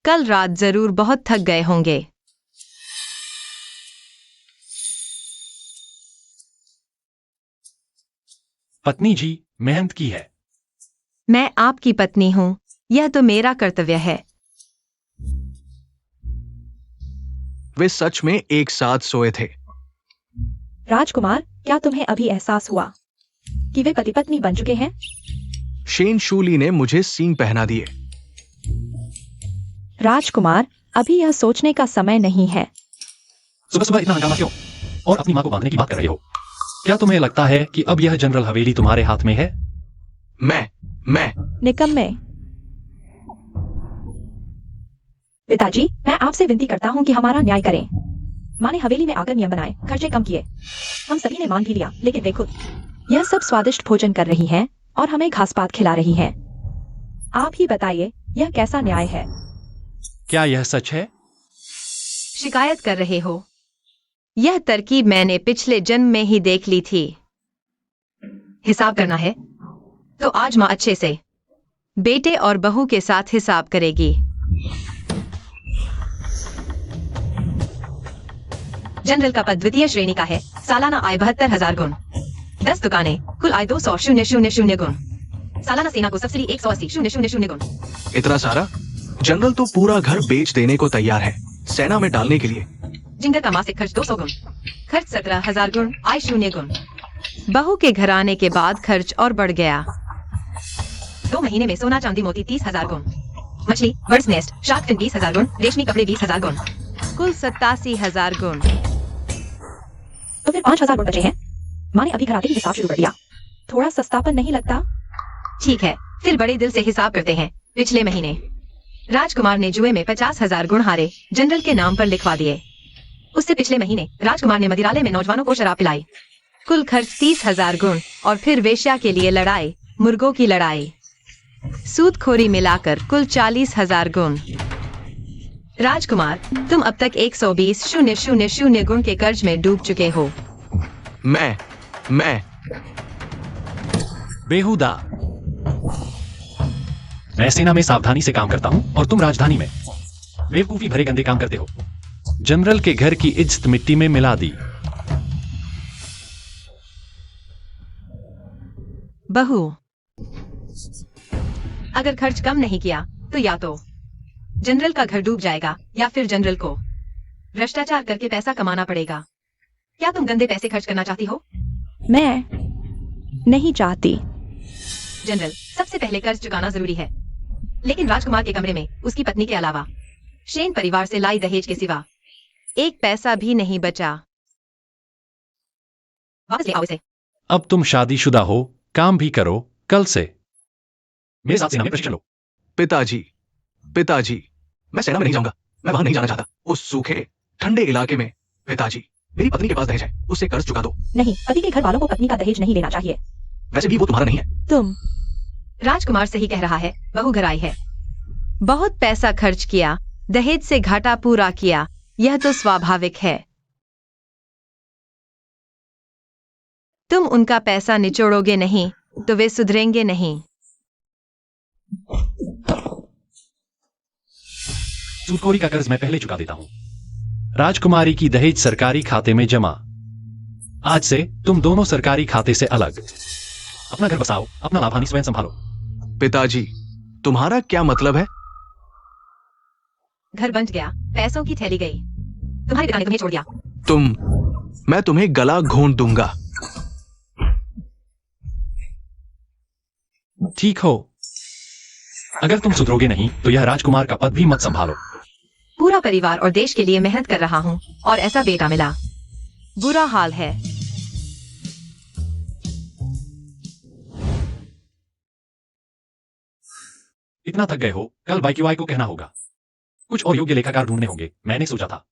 कल रात जरूर बहुत थक गए होंगे। पत्नी जी, मेहनत की है। मैं आपकी पत्नी हूँ, यह तो मेरा कर्तव्य है। वे सच में एक साथ सोए थे। राजकुमार, क्या तुम्हें अभी एहसास हुआ कि वे पति पत्नी बन चुके हैं? शेनशुली ने मुझे सींग पहना दिए। राजकुमार, अभी यह सोचने का समय नहीं है। सुबह सुबह इतना हंगामा क्यों? और अपनी मां को बांधने की बात कर रहे हो? क्या तुम्हें लगता है कि अब यह जनरल हवेली तुम्हारे हाथ में है? मैं निकम्मे। पिताजी, मैं आपसे विनती करता हूँ कि हमारा न्याय करें। माँ ने हवेली में आकर नियम बनाए, खर्चे कम किए। हम सभी ने मान भी लिया, लेकिन वे खुद यह सब स्वादिष्ट भोजन कर रही हैं और हमें घास पात खिला रही हैं। आप ही बताइए, यह कैसा न्याय है? क्या यह सच है? शिकायत कर रहे हो? यह तरकीब मैंने पिछले जन्म में ही देख ली थी। हिसाब करना है तो आज माँ अच्छे से बेटे और बहू के साथ हिसाब करेगी। जनरल का पद द्वितीय श्रेणी का है। सालाना आय 72,000 गुण, 10 दुकानें, कुल आय 200,000 गुण। सालाना सेना को सब्सिडी 180,000 गुण। इतना सारा? जनरल तो पूरा घर बेच देने को तैयार है सेना में डालने के लिए। जिंगर का मासिक खर्च 200 गुण, खर्च 17,000 गुण, आय 0 गुण। बहू के घर आने के बाद खर्च और बढ़ गया। 2 महीने में सोना चांदी मोती 30,000 गुण, मछली बर्ड्स नेस्ट शार्क फिन 20,000 गुण, रेशमी कपड़े 20,000 गुण, कुल 87,000 गुण। तो फिर 5,000 गुण बचे हैं। माँ ने अभी घर आते ही हिसाब शुरू कर दिया। थोड़ा सस्तापन नहीं लगता? ठीक है, फिर बड़े दिल से हिसाब करते हैं। पिछले महीने राजकुमार ने जुए में 50,000 गुण हारे, जनरल के नाम पर लिखवा दिए। उससे पिछले महीने राजकुमार ने मदिरालय में नौजवानों को शराब पिलाई, कुल खर्च 30,000 गुण। और फिर वेश्या के लिए लड़ाई, मुर्गों की लड़ाई, सूदखोरी मिलाकर कुल 40,000 गुण। राजकुमार, तुम अब तक 120,000 गुण के कर्ज में डूब चुके हो। मैं बेहुदा। मैं सेना में सावधानी से काम करता हूं और तुम राजधानी में बेवकूफी भरे गंदे काम करते हो। जनरल के घर की इज्जत मिट्टी में मिला दी। बहू, अगर खर्च कम नहीं किया तो या तो जनरल का घर डूब जाएगा या फिर जनरल को भ्रष्टाचार करके पैसा कमाना पड़ेगा। क्या तुम गंदे पैसे खर्च करना चाहती हो? मैं नहीं चाहती। जनरल, सबसे पहले कर्ज चुकाना जरूरी है, लेकिन राजकुमार के कमरे में उसकी पत्नी के अलावा शेन परिवार से लाई दहेज के सिवा एक पैसा भी नहीं बचा। वापस ले आओ इसे। अब तुम शादीशुदा हो, काम भी करो, कल से मेरे साथ सेना में प्रशिक्षण लो। पिताजी, पिताजी, मैं सेना में नहीं जाऊंगा। मैं वहां नहीं जाना चाहता, उस सूखे ठंडे इलाके में। पिताजी, मेरी पत्नी के पास दहेज है, उससे कर्ज चुका दो। नहीं, पति के घर वालों को पत्नी का दहेज नहीं लेना चाहिए। वैसे भी वो तुम्हारा नहीं है। तुम राजकुमार सही कह रहा है, बहू घर आई है। बहुत पैसा खर्च किया, दहेज से घाटा पूरा किया, यह तो स्वाभाविक है। तुम उनका पैसा निचोड़ोगे नहीं तो वे सुधरेंगे नहीं। सूदखोरी का कर्ज मैं पहले चुका देता हूं। राजकुमारी की दहेज सरकारी खाते में जमा। आज से तुम दोनों सरकारी खाते से अलग। अपना घर बसाओ, अपना लाभ हानि स्वयं संभालो। पिताजी, तुम्हारा क्या मतलब है? घर बंट गया, पैसों की थैली गई, तुम्हारे पिता ने तुम्हें छोड़ दिया। मैं तुम्हें गला घोंट दूंगा। ठीक हो, अगर तुम सुधरोगे नहीं तो यह राजकुमार का पद भी मत संभालो। पूरा परिवार और देश के लिए मेहनत कर रहा हूँ और ऐसा बेटा मिला। बुरा हाल है। इतना थक गए हो, कल YQI को कहना होगा। कुछ और योग्य लेखाकार ढूंढने होंगे। मैंने सोचा था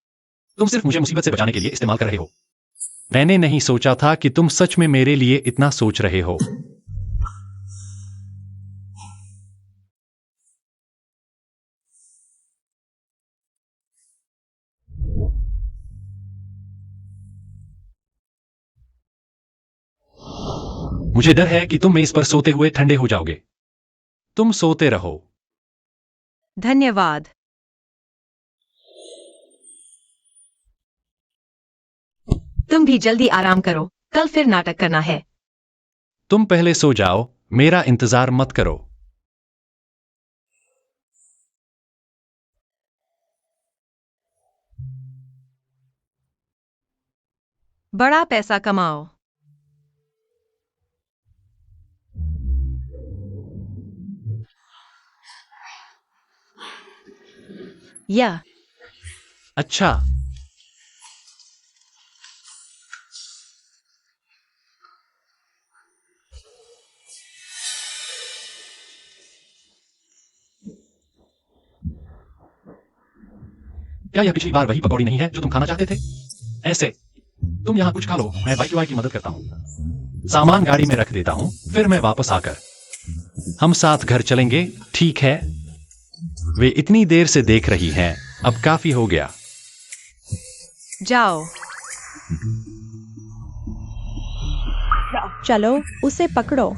तुम सिर्फ मुझे मुसीबत से बचाने के लिए इस्तेमाल कर रहे हो। मैंने नहीं सोचा था कि तुम सच में मेरे लिए इतना सोच रहे हो। मुझे डर है कि तुम मेज पर सोते हुए ठंडे हो जाओगे। तुम सोते रहो। धन्यवाद। तुम भी जल्दी आराम करो, कल फिर नाटक करना है। तुम पहले सो जाओ, मेरा इंतजार मत करो। बड़ा पैसा कमाओ। यह अच्छा, क्या यह पिछली बार वही पकौड़ी नहीं है जो तुम खाना चाहते थे? ऐसे तुम यहां कुछ खा लो, मैं YQI की मदद करता हूं। सामान गाड़ी में रख देता हूं, फिर मैं वापस आकर हम साथ घर चलेंगे, ठीक है? वे इतनी देर से देख रही हैं, अब काफी हो गया। जाओ। चलो, उसे पकड़ो।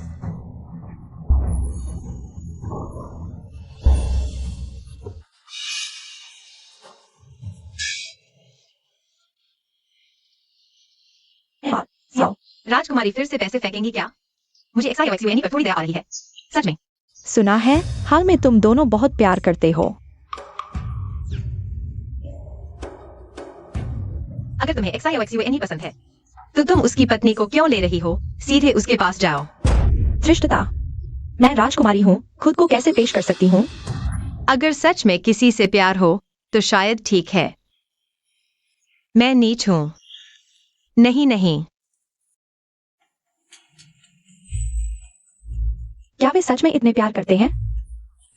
राजकुमारी फिर से पैसे फेंकेंगी क्या? मुझे XIOXUNE पर थोड़ी दया आ रही है। सच में। सुना है, हाल में तुम दोनों बहुत प्यार करते हो। अगर तुम्हें XIOXUNE पसंद है, तो तुम उसकी पत्नी को क्यों ले रही हो? सीधे उसके पास जाओ। धृष्टता, मैं राजकुमारी हूँ, खुद को कैसे पेश कर सकती हूँ? अगर सच में किसी से प्यार हो, तो शायद ठीक है। मैं नीच हूं। नहीं नहीं। क्या वे सच में इतने प्यार करते हैं?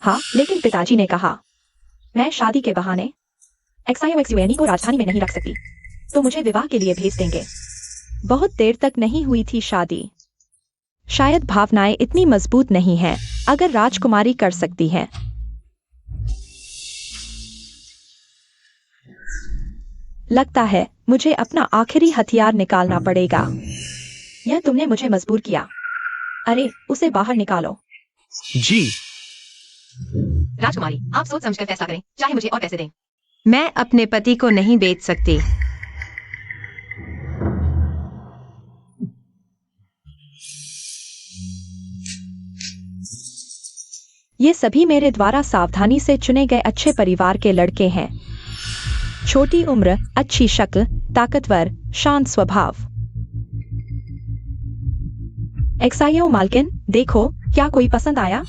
हाँ, लेकिन पिताजी ने कहा मैं शादी के बहाने XIOXUNE को राजधानी में नहीं रख सकती, तो मुझे विवाह के लिए भेज देंगे। बहुत देर तक नहीं हुई थी शादी। शायद भावनाएं इतनी मजबूत नहीं हैं, अगर राजकुमारी कर सकती है। लगता है मुझे अपना आखिरी हथियार निकालना पड़ेगा। यह तुमने मुझे मजबूर किया। अरे, उसे बाहर निकालो। जी। राजकुमारी, आप सोच समझकर फैसला करें, चाहे मुझे और पैसे दें। मैं अपने पति को नहीं बेच सकती। ये सभी मेरे द्वारा सावधानी से चुने गए अच्छे परिवार के लड़के हैं। छोटी उम्र, अच्छी शक्ल, ताकतवर, शांत स्वभाव। XIO मालकिन, देखो, क्या कोई पसंद आया?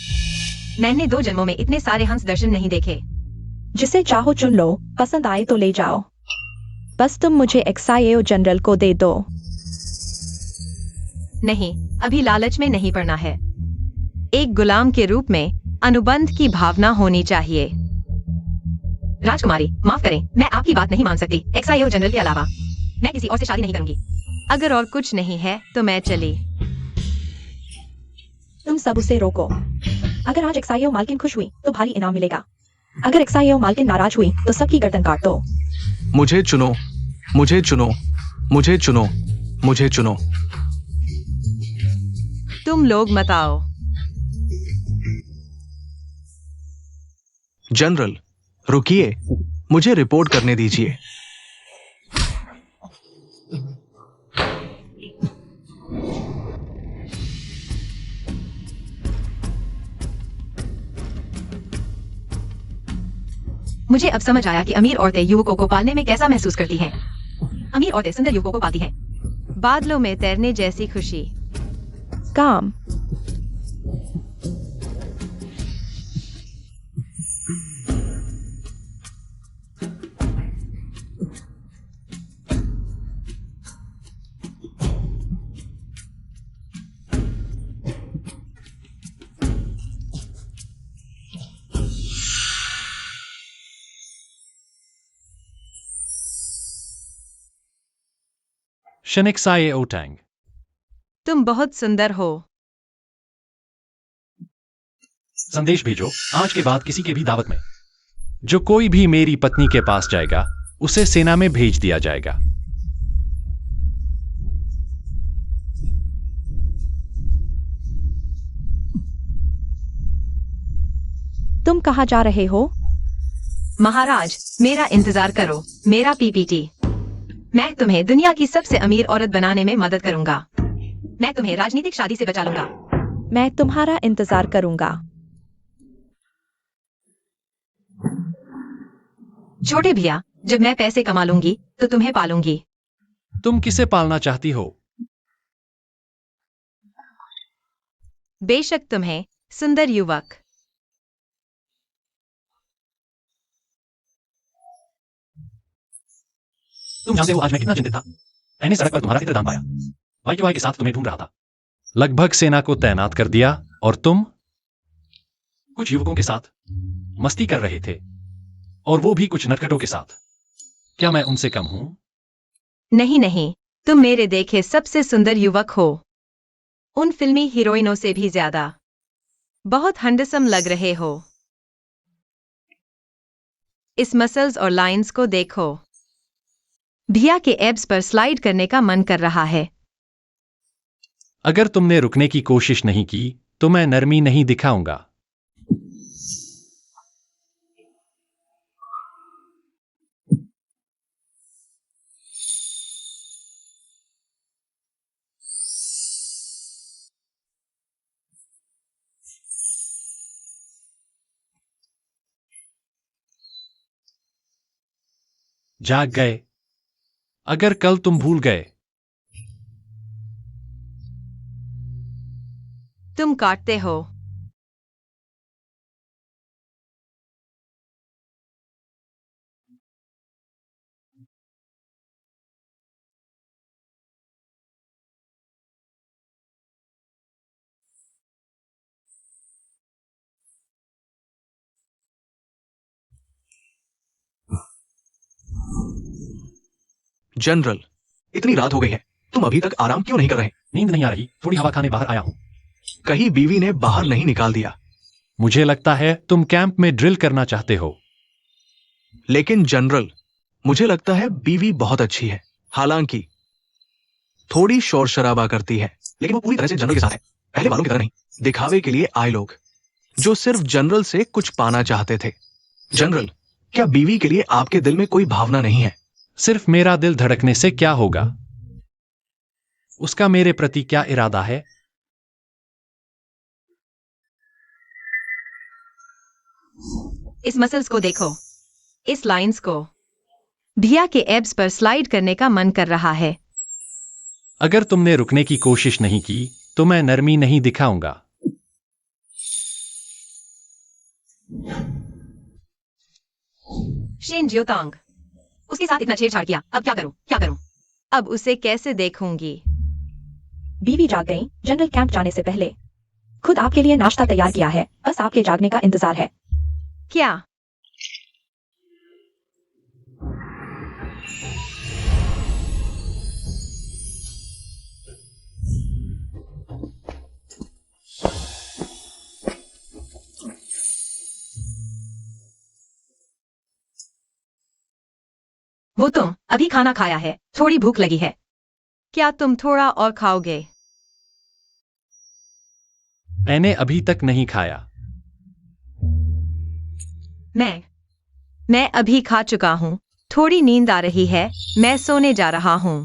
मैंने 2 जन्मों में इतने सारे हंस दर्शन नहीं देखे। जिसे चाहो चुन लो, पसंद आए तो ले जाओ। बस तुम मुझे एक्साइओ जनरल को दे दो। नहीं, अभी लालच में नहीं पड़ना है। एक गुलाम के रूप में अनुबंध की भावना होनी चाहिए। राजकुमारी, माफ करें, मैं आपकी बात नहीं मान सकती। एक्साइओ जनरल के अलावा मैं किसी और से शादी नहीं करूंगी। अगर और कुछ नहीं है तो मैं चली। तुम सब उसे रोको। अगर आज एक्साइओ मालकिन खुश हुई तो भारी इनाम मिलेगा। अगर एक्साइओ मालकिन नाराज हुई तो सबकी गर्दन काट दो। मुझे चुनो, मुझे चुनो, मुझे चुनो, मुझे चुनो। तुम लोग मत आओ। जनरल, रुकिए, मुझे रिपोर्ट करने दीजिए। मुझे अब समझ आया कि अमीर औरतें युवकों को पालने में कैसा महसूस करती हैं। अमीर औरतें सुंदर युवकों को पालती हैं। बादलों में तैरने जैसी खुशी। काम। शनिक्साए ओटैंग। तुम बहुत सुंदर हो। संदेश भेजो आज के बाद किसी के भी दावत में। जो कोई भी मेरी पत्नी के पास जाएगा उसे सेना में भेज दिया जाएगा। तुम कहाँ जा रहे हो? महाराज, मेरा इंतजार करो। मेरा पीपीटी। मैं तुम्हें दुनिया की सबसे अमीर औरत बनाने में मदद करूंगा। मैं तुम्हें राजनीतिक शादी से बचा लूंगा। मैं तुम्हारा इंतजार करूंगा। छोटे भैया, जब मैं पैसे कमा लूंगी तो तुम्हें पालूंगी। तुम किसे पालना चाहती हो? बेशक तुम्हें, सुंदर युवक। तुम जानते हो आज मैं कितना चिंतित था। मैंने सड़क पर तुम्हारा चित्रदान पाया। वाई के साथ तुम्हें ढूंढ रहा था। लगभग सेना को तैनात कर दिया और तुम कुछ युवकों के साथ मस्ती कर रहे थे, और वो भी कुछ नटखटों के साथ। क्या मैं उनसे कम हूं? नहीं नहीं, तुम मेरे देखे सबसे सुंदर युवक हो। उन फिल्मी हीरोइनों से भी ज्यादा। बहुत हैंडसम लग रहे हो। इस मसल्स और लाइंस को देखो। भैया के एब्स पर स्लाइड करने का मन कर रहा है। अगर तुमने रुकने की कोशिश नहीं की तो मैं नरमी नहीं दिखाऊंगा। जाग गए। अगर कल तुम भूल गए। तुम काटते हो। जनरल, इतनी रात हो गई है, तुम अभी तक आराम क्यों नहीं कर रहे? नींद नहीं आ रही, थोड़ी हवा खाने बाहर आया हूं। कहीं बीवी ने बाहर नहीं निकाल दिया? मुझे लगता है तुम कैंप में ड्रिल करना चाहते हो। लेकिन जनरल, मुझे लगता है बीवी बहुत अच्छी है। हालांकि थोड़ी शोर शराबा करती है, लेकिन वो पूरी तरह से जनरल के साथ है। पहले वालों की तरह नहीं, दिखावे के लिए आए लोग जो सिर्फ जनरल से कुछ पाना चाहते थे। जनरल, क्या बीवी के लिए आपके दिल में कोई भावना नहीं है? सिर्फ मेरा दिल धड़कने से क्या होगा? उसका मेरे प्रति क्या इरादा है? इस मसल्स को देखो, इस लाइंस को। भैया के एब्स पर स्लाइड करने का मन कर रहा है। अगर तुमने रुकने की कोशिश नहीं की तो मैं नरमी नहीं दिखाऊंगा। शेन जियोतांग, उसके साथ इतना छेड़छाड़ किया, अब क्या करूं, क्या करूं? अब उसे कैसे देखूंगी? बीवी जाग गई। जनरल कैंप जाने से पहले खुद आपके लिए नाश्ता तैयार किया है, बस आपके जागने का इंतजार है। क्या? वो तुम अभी खाना खाया है, थोड़ी भूख लगी है। क्या तुम थोड़ा और खाओगे? मैंने अभी तक नहीं खाया। मैं अभी खा चुका हूँ। थोड़ी नींद आ रही है, मैं सोने जा रहा हूँ।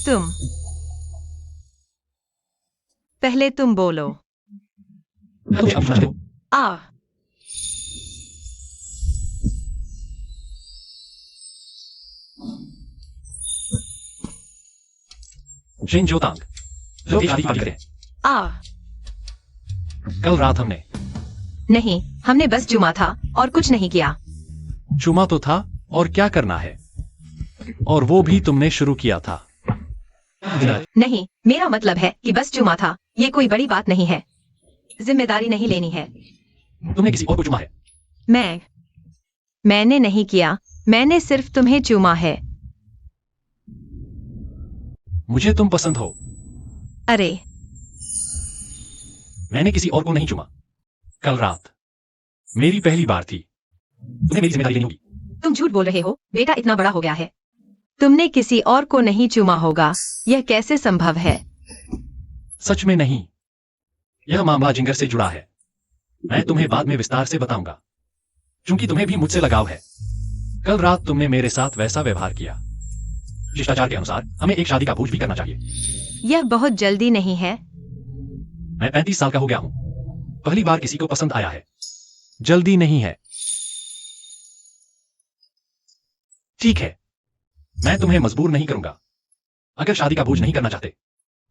तुम पहले तुम बोलो। तुम अब सुना दो। आ शेन जियोतांग, लोग शादी की पार्टी करते हैं। आ कल रात हमने नहीं, हमने बस जुमा था और कुछ नहीं किया। चुमा तो था, और क्या करना है? और वो भी तुमने शुरू किया था। नहीं, मेरा मतलब है कि बस जुमा था, ये कोई बड़ी बात नहीं है। जिम्मेदारी नहीं लेनी है। तुमने किसी और को चुमा है। मैंने नहीं किया, मैंने सिर्फ तुम्हें चूमा है। मुझे तुम पसंद हो। अरे, मैंने किसी और को नहीं चुमा। कल रात मेरी पहली बार थी। तुम्हें मेरी जिम्मेदारी लेनी होगी। तुम झूठ बोल रहे हो, बेटा इतना बड़ा हो गया है। तुमने किसी और को नहीं चूमा होगा, यह कैसे संभव है? सच में नहीं। यह मामला जिंगर से जुड़ा है। मैं तुम्हें बाद में विस्तार से बताऊंगा, क्योंकि तुम्हें भी मुझसे लगाव है। कल रात तुमने मेरे साथ वैसा व्यवहार किया। शिष्टाचार के अनुसार हमें एक शादी का भोज भी करना चाहिए। यह बहुत जल्दी नहीं है। मैं 35 साल का हो गया हूं। पहली बार किसी को पसंद आया है। जल्दी नहीं है। ठीक है, मैं तुम्हें मजबूर नहीं करूंगा। अगर शादी का भोज नहीं करना चाहते,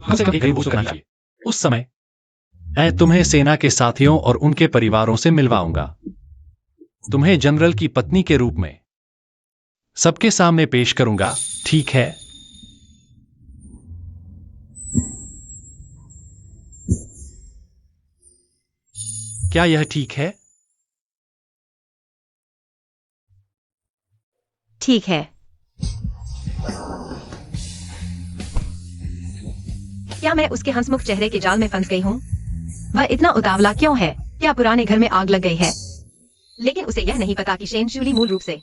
कम से कम एक गरीब भोज तो करना चाहिए। उस समय मैं तुम्हें सेना के साथियों और उनके परिवारों से मिलवाऊंगा। तुम्हें जनरल की पत्नी के रूप में सबके सामने पेश करूंगा, ठीक है? क्या यह ठीक है? ठीक है। क्या मैं उसके हंसमुख चेहरे के जाल में फंस गई हूँ? वह इतना उतावला क्यों है? क्या पुराने घर में आग लग गई है? लेकिन उसे यह नहीं पता कि शेन शूली मूल रूप से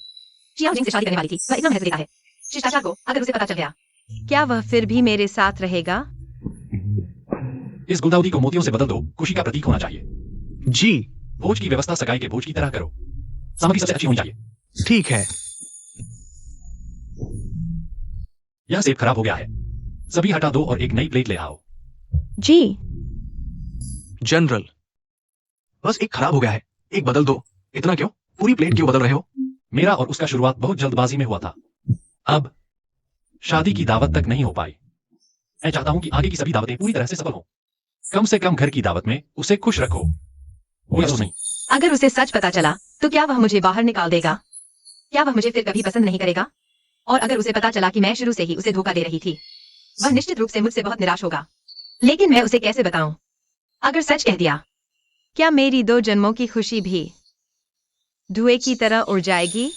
चियाओजिंग से शादी करने वाली थी। वह इतना महत्व देता है शिष्टाचार को। अगर उसे पता चल गया, क्या वह फिर भी मेरे साथ रहेगा? इस गुलदाउदी को मोतियों से बदल दो, खुशी का प्रतीक होना चाहिए। जी भोज की व्यवस्था सगाई के भोज की तरह करो। सामग्री सबसे अच्छी होनी चाहिए। ठीक है। यह सेब खराब हो गया है, सभी हटा दो और एक नई प्लेट ले आओ। जी। जनरल, बस एक खराब हो गया है, एक बदल दो। इतना क्यों? पूरी प्लेट क्यों बदल रहे हो? मेरा और उसका शुरुआत बहुत जल्दबाजी में हुआ था। अब शादी की दावत तक नहीं हो पाई। मैं चाहता हूं कि आगे की सभी दावतें पूरी तरह से सफल हों। कम से कम घर की दावत में उसे खुश रखो। कोई अफसोस नहीं। अगर उसे सच पता चला तो क्या वह मुझे बाहर निकाल देगा? क्या वह मुझे फिर कभी पसंद नहीं करेगा? और अगर उसे पता चला कि मैं शुरू से ही उसे धोखा दे रही थी, वह निश्चित रूप से मुझसे बहुत निराश होगा। लेकिन मैं उसे कैसे बताऊं? अगर सच कह दिया, क्या मेरी 2 जन्मों की खुशी भी धुएं की तरह उड़ जाएगी?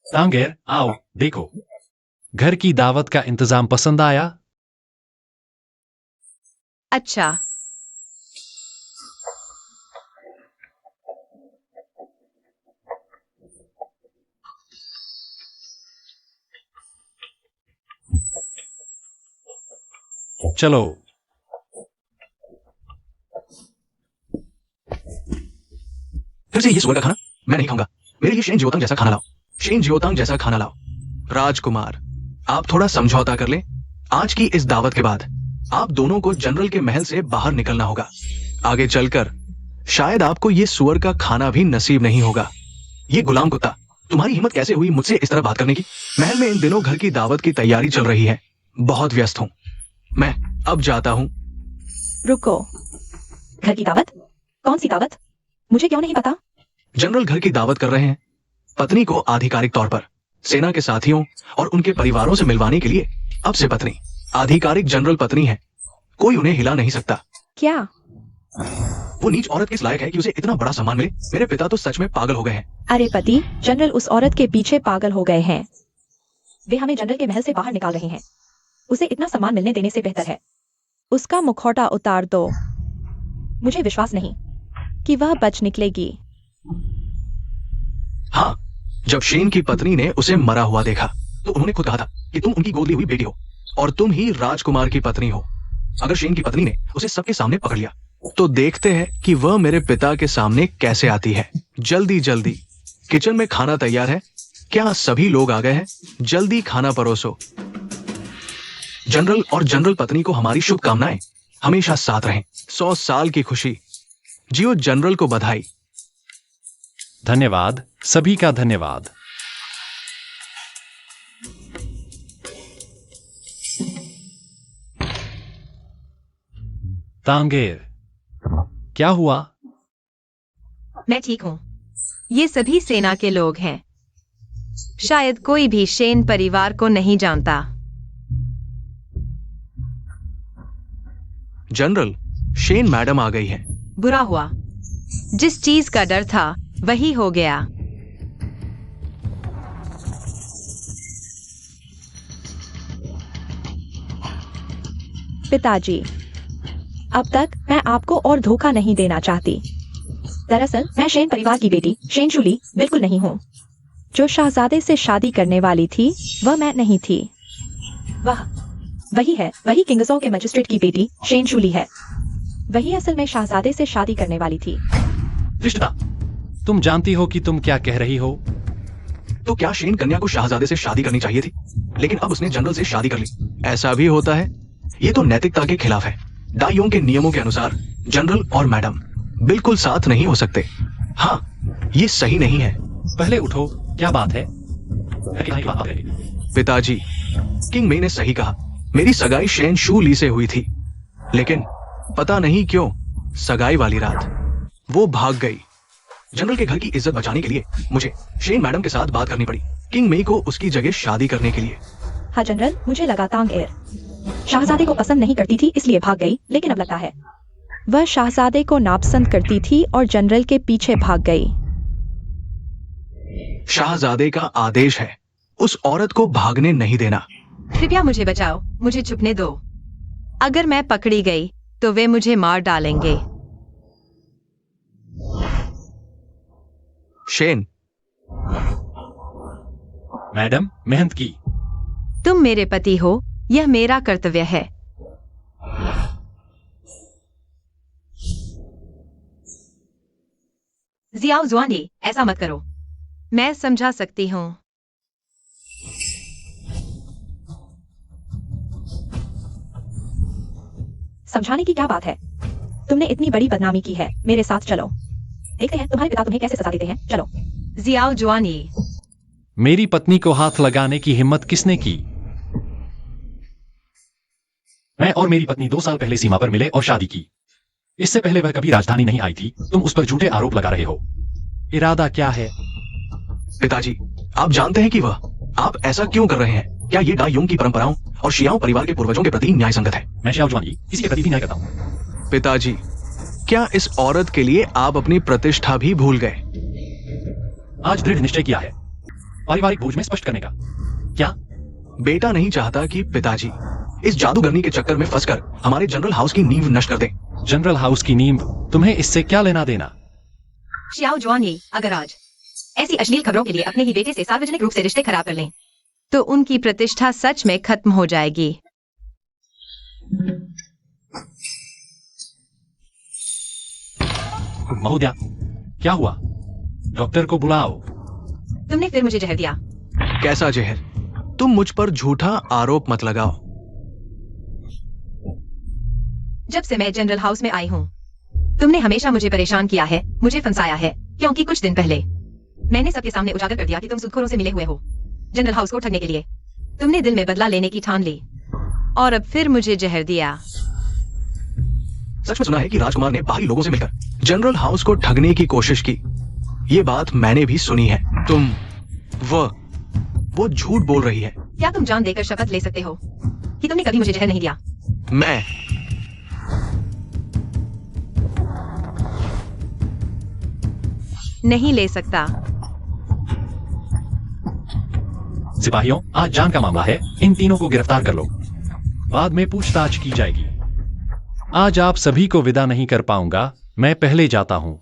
तांगेर, आओ देखो। घर की दावत का इंतजाम पसंद आया? अच्छा, चलो। फिर से ये सुअर का खाना मैं नहीं खाऊंगा। मेरे लिए शेन जियोतांग जैसा खाना लाओ। शेन जियोतांग जैसा खाना लाओ। राजकुमार, आप थोड़ा समझौता कर लें। आज की इस दावत के बाद आप दोनों को जनरल के महल से बाहर निकलना होगा। आगे चलकर शायद आपको ये सुअर का खाना भी नसीब नहीं होगा। ये गुलाम कुत्ता, तुम्हारी हिम्मत कैसे हुई मुझसे इस तरह बात करने की? महल में इन दिनों घर की दावत की तैयारी चल रही है। बहुत व्यस्त हूं। मैं अब जाता हूं। रुको, घर की दावत? कौन सी दावत? मुझे क्यों नहीं पता? जनरल घर की दावत कर रहे हैं। पत्नी को आधिकारिक तौर पर सेना के साथियों और उनके परिवारों से मिलवाने के लिए। अब से पत्नी आधिकारिक जनरल पत्नी है। कोई उन्हें हिला नहीं सकता। क्या? वो नीच औरत किस लायक है कि उसे इतना बड़ा सम्मान मिले? मेरे पिता तो सच में पागल हो गए हैं। अरे पति, जनरल उस औरत के पीछे पागल हो गए हैं। वे हमें जनरल के महल से बाहर निकाल रहे हैं। उसे इतना सम्मान मिलने देने से बेहतर है उसका मुखौटा उतार दो। मुझे विश्वास नहीं कि वह बच निकलेगी। हाँ, जब शेन की पत्नी ने उसे मरा हुआ देखा तो उन्होंने खुद कहा था कि तुम उनकी गोद ली हुई बेटी हो और तुम ही राजकुमार की पत्नी हो। अगर शेन की पत्नी ने उसे सबके सामने पकड़ लिया तो देखते हैं कि वह मेरे पिता के सामने कैसे आती है। जल्दी जल्दी, किचन में खाना तैयार है। क्या सभी लोग आ गए हैं? जल्दी खाना परोसो। जनरल और जनरल पत्नी को हमारी शुभकामनाएं। हमेशा साथ रहें। 100 साल की खुशी। जियो जनरल को बधाई। धन्यवाद, सभी का धन्यवाद। तांगेर, क्या हुआ? मैं ठीक हूँ। ये सभी सेना के लोग हैं। शायद कोई भी शेन परिवार को नहीं जानता। जनरल, शेन मैडम आ गई है। बुरा हुआ। जिस चीज का डर था वही हो गया। पिताजी, अब तक मैं आपको और धोखा नहीं देना चाहती। दरअसल मैं शेन परिवार की बेटी शेन शूली बिल्कुल नहीं हूँ। जो शहजादे से शादी करने वाली थी वह मैं नहीं थी। वही किंगसो के मजिस्ट्रेट की बेटी शेन शूली है। वही असल में शहजादे से शादी करने वाली थी। रिश्ता, तुम जानती हो कि तुम क्या कह रही हो? तो क्या शेन कन्या को शहजादे से शादी करनी चाहिए थी, लेकिन अब उसने जनरल से शादी कर ली? ऐसा भी होता है। ये तो नैतिकता के खिलाफ है। डाइयोंग के नियमों के अनुसार जनरल और मैडम बिल्कुल साथ नहीं हो सकते। हाँ, ये सही नहीं है। पहले उठो, क्या बात है? पिताजी, किंग मे ने सही कहा। मेरी सगाई शेन शू ली से हुई थी, लेकिन पता नहीं क्यों सगाई वाली रात वो भाग गई। जनरल के घर की इज्जत बचाने के लिए मुझे शेन मैडम के साथ बात करनी पड़ी, किंग मे को उसकी जगह शादी करने के लिए। हाँ जनरल, मुझे लगा तांगेर शहजादे को पसंद नहीं करती थी इसलिए भाग गई, लेकिन अब लगता है वह शहजादे को नापसंद करती थी और जनरल के पीछे भाग गई। शहजादे का आदेश है उस औरत को भागने नहीं देना। कृपया मुझे बचाओ, मुझे छुपने दो। अगर मैं पकड़ी गई तो वे मुझे मार डालेंगे। शेन, मैडम, मेहनत की। तुम मेरे पति हो, यह मेरा कर्तव्य है। जियाओ जुआनी, ऐसा मत करो। मैं समझा सकती हूँ। समझाने की क्या बात है? तुमने इतनी बड़ी बदनामी की है। मेरे साथ चलो, देखते हैं तुम्हारे पिता तुम्हें कैसे सजा देते हैं। चलो। जियाओ जुआनी, मेरी पत्नी को हाथ लगाने की हिम्मत किसने की? मैं और मेरी पत्नी 2 साल पहले सीमा पर मिले और शादी की। इससे पहले वह कभी राजधानी नहीं आई थी। तुम उस पर झूठे आरोप लगा रहे हो। इरादा क्या है? पिताजी, आप जानते हैं कि आप ऐसा क्यों कर रहे हैं? क्या ये डाइयोंग की परंपराओं और शियाओं परिवार के पूर्वजों के प्रति न्याय संगत है? मैं शियाओ जुआनी किसी के प्रति भी न्याय करता हूँ। पिताजी, क्या इस औरत के लिए आप अपनी प्रतिष्ठा भी भूल गए? आज दृढ़ निश्चय किया है पारिवारिक बोझ में स्पष्ट करने का। क्या बेटा नहीं चाहता कि पिताजी इस जादूगरनी के चक्कर में फंसकर हमारे जनरल हाउस की नींव नष्ट कर दें? जनरल हाउस की नींव तुम्हें इससे क्या लेना देना? जियाओ जुआनी, अगर आज ऐसी अश्लील खबरों के लिए अपने ही बेटे से सार्वजनिक रूप से रिश्ते खराब कर लें तो उनकी प्रतिष्ठा सच में खत्म हो जाएगी। महोदया, क्या हुआ? डॉक्टर को बुलाओ। तुमने फिर मुझे जहर दिया। कैसा जहर? तुम मुझ पर झूठा आरोप मत लगाओ। जब से मैं जनरल हाउस में आई हूँ तुमने हमेशा मुझे परेशान किया है, मुझे फंसाया है, क्योंकि कुछ दिन पहले मैंने सबके सामने उजागर कर दिया कि तुम सूदखोरों से मिले हुए हो। जनरल हाउस को ठगने के लिए तुमने दिल में बदला लेने की ठान ली और अब फिर मुझे जहर दिया। सच में सुना है कि राजकुमार ने बाहरी लोगों से मिलकर जनरल हाउस को ठगने की कोशिश की। ये बात मैंने भी सुनी है। वो झूठ बोल रही है। क्या तुम जान देकर शपथ ले सकते हो कि तुमने कभी मुझे जहर नहीं दिया? मैं नहीं ले सकता। सिपाहियों, आज जान का मामला है, इन तीनों को गिरफ्तार कर लो, बाद में पूछताछ की जाएगी। आज आप सभी को विदा नहीं कर पाऊंगा, मैं पहले जाता हूं।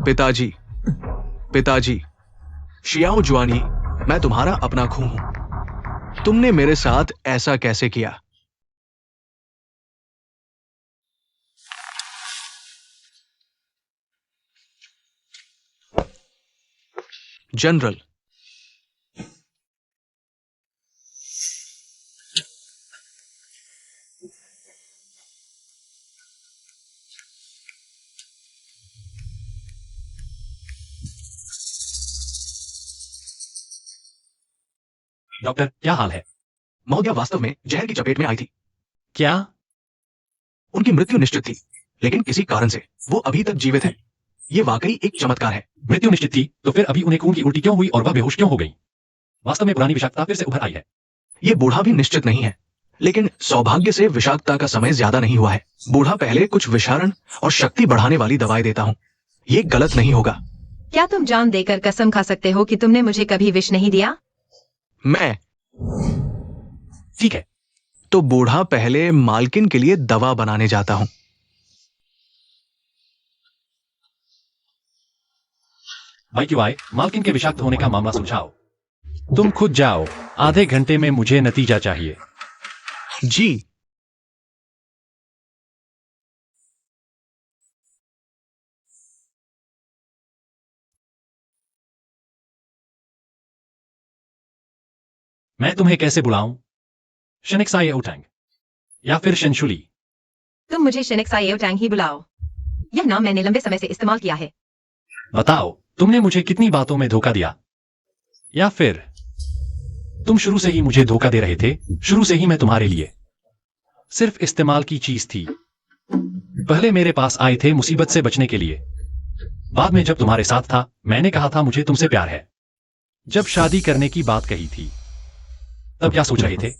पिताजी, शियाओ जुआनी, मैं तुम्हारा अपना खून हूं। तुमने मेरे साथ ऐसा कैसे किया? जनरल, डॉक्टर, क्या हाल है? महोदया वास्तव में जहर की चपेट में आई थी। क्या? उनकी मृत्यु निश्चित थी, लेकिन किसी कारण से वो अभी तक जीवित है। ये वाकई एक चमत्कार है। मृत्यु निश्चित थी तो फिर अभी उन्हें खून की उल्टी क्यों हुई और वह बेहोश क्यों हो गई? वास्तव में पुरानी विषाक्तता फिर से उभर आई है। ये बूढ़ा भी निश्चित नहीं है, लेकिन सौभाग्य से विषाक्तता का समय ज्यादा नहीं हुआ है। बूढ़ा पहले कुछ विषारण और शक्ति बढ़ाने वाली दवाई देता हूँ। ये गलत नहीं होगा। क्या तुम जान देकर कसम खा सकते हो कि तुमने मुझे कभी विष नहीं दिया? मैं ठीक है, तो बूढ़ा पहले मालकिन के लिए दवा बनाने जाता हूँ। भाई क्यों आए? मालकिन के विषाक्त होने का मामला सुलझाओ। तुम खुद जाओ, आधे घंटे में मुझे नतीजा चाहिए। जी। मैं तुम्हें कैसे बुलाऊं? शनिक्साये ओटैंग या फिर शनशुली? तुम मुझे शेनेक्साये टैंग ही बुलाओ। यह नाम मैंने लंबे समय से इस्तेमाल किया है। बताओ, तुमने मुझे कितनी बातों में धोखा दिया? या फिर तुम शुरू से ही मुझे धोखा दे रहे थे? शुरू से ही मैं तुम्हारे लिए सिर्फ इस्तेमाल की चीज थी। पहले मेरे पास आए थे मुसीबत से बचने के लिए, बाद में जब तुम्हारे साथ था मैंने कहा था मुझे तुमसे प्यार है। जब शादी करने की बात कही थी तब क्या सोच रहे थे?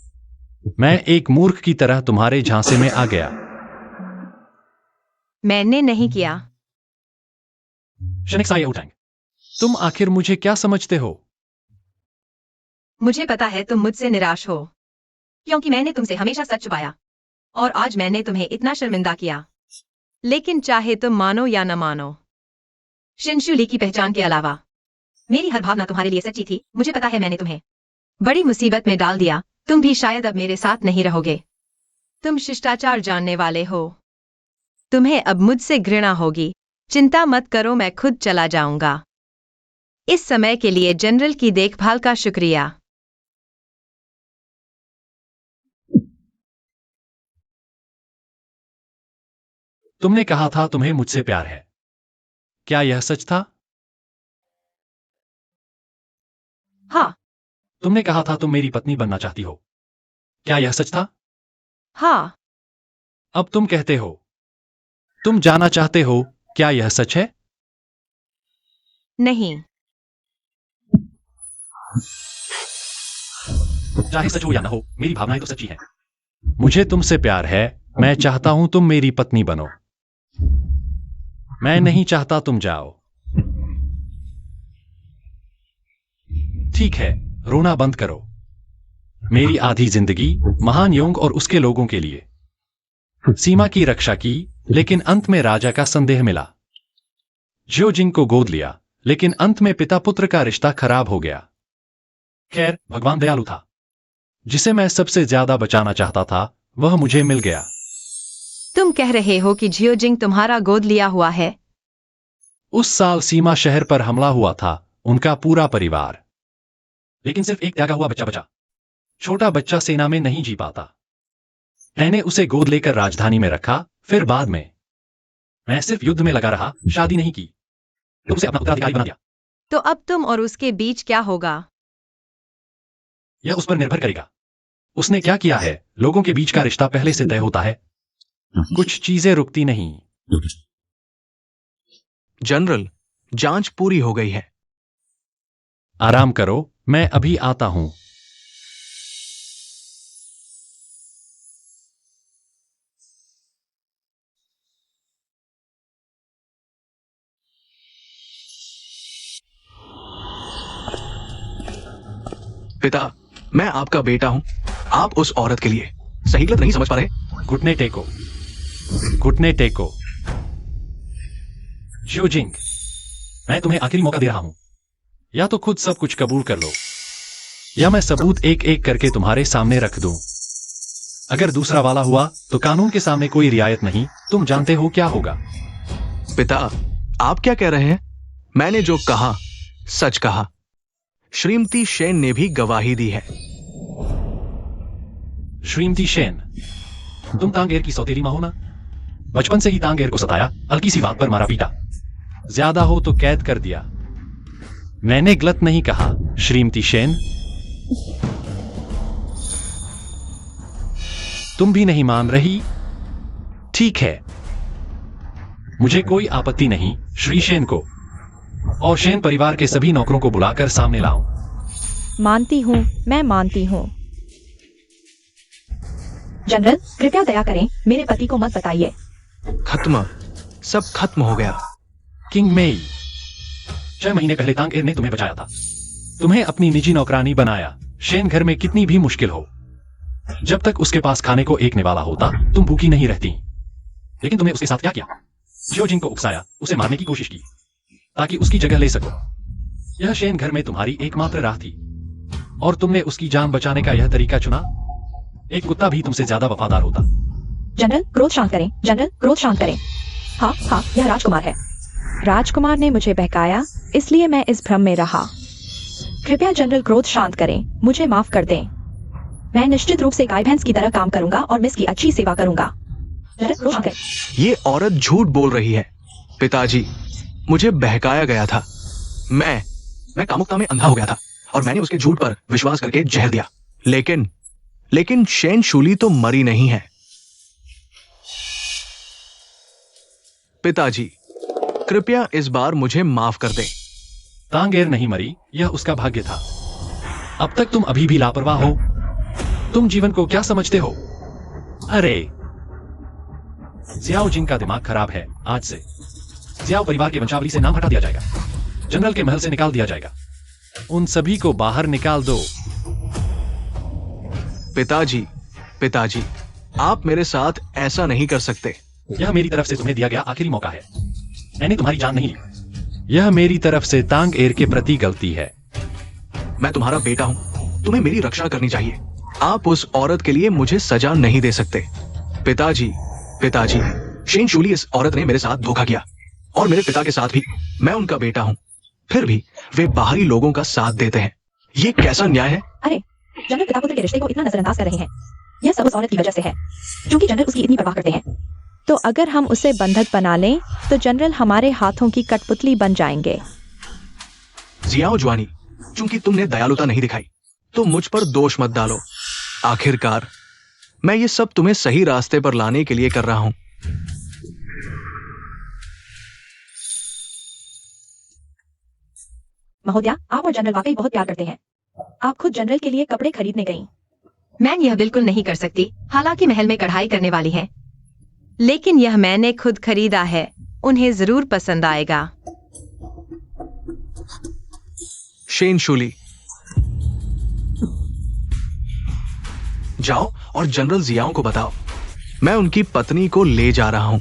मैं एक मूर्ख की तरह तुम्हारे झांसे में आ गया। मैंने नहीं किया। शनिक्साये ओटैंग, तुम आखिर मुझे क्या समझते हो? मुझे पता है तुम मुझसे निराश हो, क्योंकि मैंने तुमसे हमेशा सच छुपाया और आज मैंने तुम्हें इतना शर्मिंदा किया। लेकिन चाहे तुम मानो या न मानो, शिनशुली की पहचान के अलावा मेरी हर भावना तुम्हारे लिए सच्ची थी। मुझे पता है मैंने तुम्हें बड़ी मुसीबत में डाल दिया। तुम भी शायद अब मेरे साथ नहीं रहोगे। तुम शिष्टाचार जानने वाले हो। तुम्हें अब मुझसे घृणा होगी। चिंता मत करो, मैं खुद चला जाऊंगा। इस समय के लिए जनरल की देखभाल का शुक्रिया। तुमने कहा था तुम्हें मुझसे प्यार है, क्या यह सच था? हाँ। तुमने कहा था तुम मेरी पत्नी बनना चाहती हो, क्या यह सच था? हाँ। अब तुम कहते हो तुम जाना चाहते हो, क्या यह सच है? नहीं। चाहे सच हो या ना हो, मेरी भावनाएं तो सच्ची हैं। मुझे तुमसे प्यार है, मैं चाहता हूं तुम मेरी पत्नी बनो। मैं नहीं चाहता तुम जाओ। ठीक है, रोना बंद करो। मेरी आधी जिंदगी महान योंग और उसके लोगों के लिए सीमा की रक्षा की, लेकिन अंत में राजा का संदेह मिला। ज्योजिंग को गोद लिया, लेकिन अंत में पिता पुत्र का रिश्ता खराब हो गया। खैर, भगवान दयालु था। जिसे मैं सबसे ज्यादा बचाना चाहता था वह मुझे मिल गया। तुम कह रहे हो कि जियोजिंग तुम्हारा गोद लिया हुआ है? उस साल सीमा शहर पर हमला हुआ था, उनका पूरा परिवार। लेकिन सिर्फ एक त्यागा हुआ बच्चा बचा। छोटा बच्चा सेना में नहीं जी पाता। मैंने उसे गोद लेकर राजधानी में रखा, फिर बाद में मैं सिर्फ युद्ध में लगा रहा, शादी नहीं की। तो उसे अपना उत्तराधिकारी बना दिया। तो अब तुम और उसके बीच क्या होगा? यह उस पर निर्भर करेगा। उसने क्या किया है। लोगों के बीच का रिश्ता पहले से तय होता है। कुछ चीजें रुकती नहीं। जनरल, जांच पूरी हो गई है। आराम करो, मैं अभी आता हूं। पिता, मैं आपका बेटा हूं। आप उस औरत के लिए सही गलत नहीं समझ पा रहे। घुटने टेको, घुटने टेको। जियोजिंग, मैं तुम्हें आखिरी मौका दे रहा हूं। या तो खुद सब कुछ कबूल कर लो, या मैं सबूत एक एक करके तुम्हारे सामने रख दूं। अगर दूसरा वाला हुआ तो कानून के सामने कोई रियायत नहीं। तुम जानते हो क्या होगा। पिता, आप क्या कह रहे हैं? मैंने जो कहा सच कहा। श्रीमती शेन ने भी गवाही दी है। श्रीमती शेन, तुम तांगेर की सौतेली मां हो ना? बचपन से ही तांगेर को सताया, हल्की सी बात पर मारा पीटा, ज्यादा हो तो कैद कर दिया। मैंने गलत नहीं कहा, श्रीमती शेन। तुम भी नहीं मान रही? ठीक है, मुझे कोई आपत्ति नहीं श्री शेन को और शेन परिवार के सभी नौकरों को बुलाकर सामने लाओ। मानती हूँ, मैं मानती हूँ। जनरल, कृपया दया करें, मेरे पति को मत बताइए। खत्म, सब खत्म हो गया। किंग मेई, 6 महीने पहले तांगेर ने तुम्हें बचाया था, तुम्हें अपनी निजी नौकरानी बनाया। शेन घर में कितनी भी मुश्किल हो, जब तक उसके पास खाने को एक निवाला होता, तुम भूखी नहीं रहती। लेकिन तुमने उसके साथ क्या किया? जियोजिंग को उकसाया, उसे मारने की कोशिश की ताकि उसकी जगह ले सको। यह शेन घर में तुम्हारी एकमात्र राह थी और तुमने उसकी जान बचाने का यह तरीका चुना। एक कुत्ता भी तुमसे ज्यादा वफादार होता। जनरल, क्रोध शांत करें। जनरल, क्रोध शांत करें। हाँ हाँ, यह राजकुमार है। राजकुमार ने मुझे बहकाया, इसलिए मैं इस भ्रम में रहा। कृपया जनरल क्रोध शांत करें, मुझे माफ कर दें। मैं निश्चित रूप से गाय भैंस की तरह काम करूंगा और मिस की अच्छी सेवा करूंगा। जनरल क्रोध शांत करें। ये औरत झूठ बोल रही है। पिताजी, मुझे बहकाया गया था। मैं कामुकता में अंधा हो गया था और मैंने उसके झूठ पर विश्वास करके जहर दिया। लेकिन शेन शूली तो मरी नहीं है। पिताजी, कृपया इस बार मुझे माफ कर दें। तांगेर नहीं मरी, यह उसका भाग्य था। अब तक तुम अभी भी लापरवाह हो। तुम जीवन को क्या समझते हो? अरे, जियाओ जिंग का दिमाग खराब है। आज से जियाओ परिवार के वंशावली से नाम हटा दिया जाएगा, जनरल के महल से निकाल दिया जाएगा। उन सभी को बाहर निकाल दो। पिताजी, आप मेरे साथ ऐसा नहीं कर सकते। यह मेरी तरफ से तुम्हें दिया गया आखिरी मौका है। मैंने तुम्हारी जान नहीं ली। यह मेरी तरफ से तांगेर के प्रति गलती है। मैं तुम्हारा बेटा हूं, तुम्हें मेरी रक्षा करनी चाहिए। आप उस औरत के लिए मुझे सजा नहीं दे सकते। पिताजी, शेन शूली इस औरत ने मेरे साथ धोखा किया और मेरे पिता के साथ भी। मैं उनका बेटा हूं, फिर भी वे बाहरी लोगों का साथ देते हैं। ये कैसा न्याय है? अरे, जनरल पिता पुत्र के रिश्ते को इतना नजरअंदाज कर रहे हैं। यह सब उस औरत की वजह से है, क्योंकि जनरल उसकी इतनी परवाह करते हैं। तो अगर हम उसे बंधक बना लें, तो जनरल हमारे हाथों की कठपुतली बन जाएंगे। जियाओ जुआनी, चूंकि तुमने दयालुता नहीं दिखाई, तो मुझ पर दोष मत डालो। आखिरकार मैं ये सब तुम्हें सही रास्ते पर लाने के लिए कर रहा हूं। महोदया, आप और जनरल वाकई बहुत प्यार करते हैं। आप खुद जनरल के लिए कपड़े खरीदने गईं। मैं यह बिल्कुल नहीं कर सकती, हालांकि महल में कढ़ाई करने वाली है। लेकिन यह मैंने खुद खरीदा है, उन्हें जरूर पसंद आएगा। शेन शूली, जाओ और जनरल जियाओ को बताओ, मैं उनकी पत्नी को ले जा रहा हूं।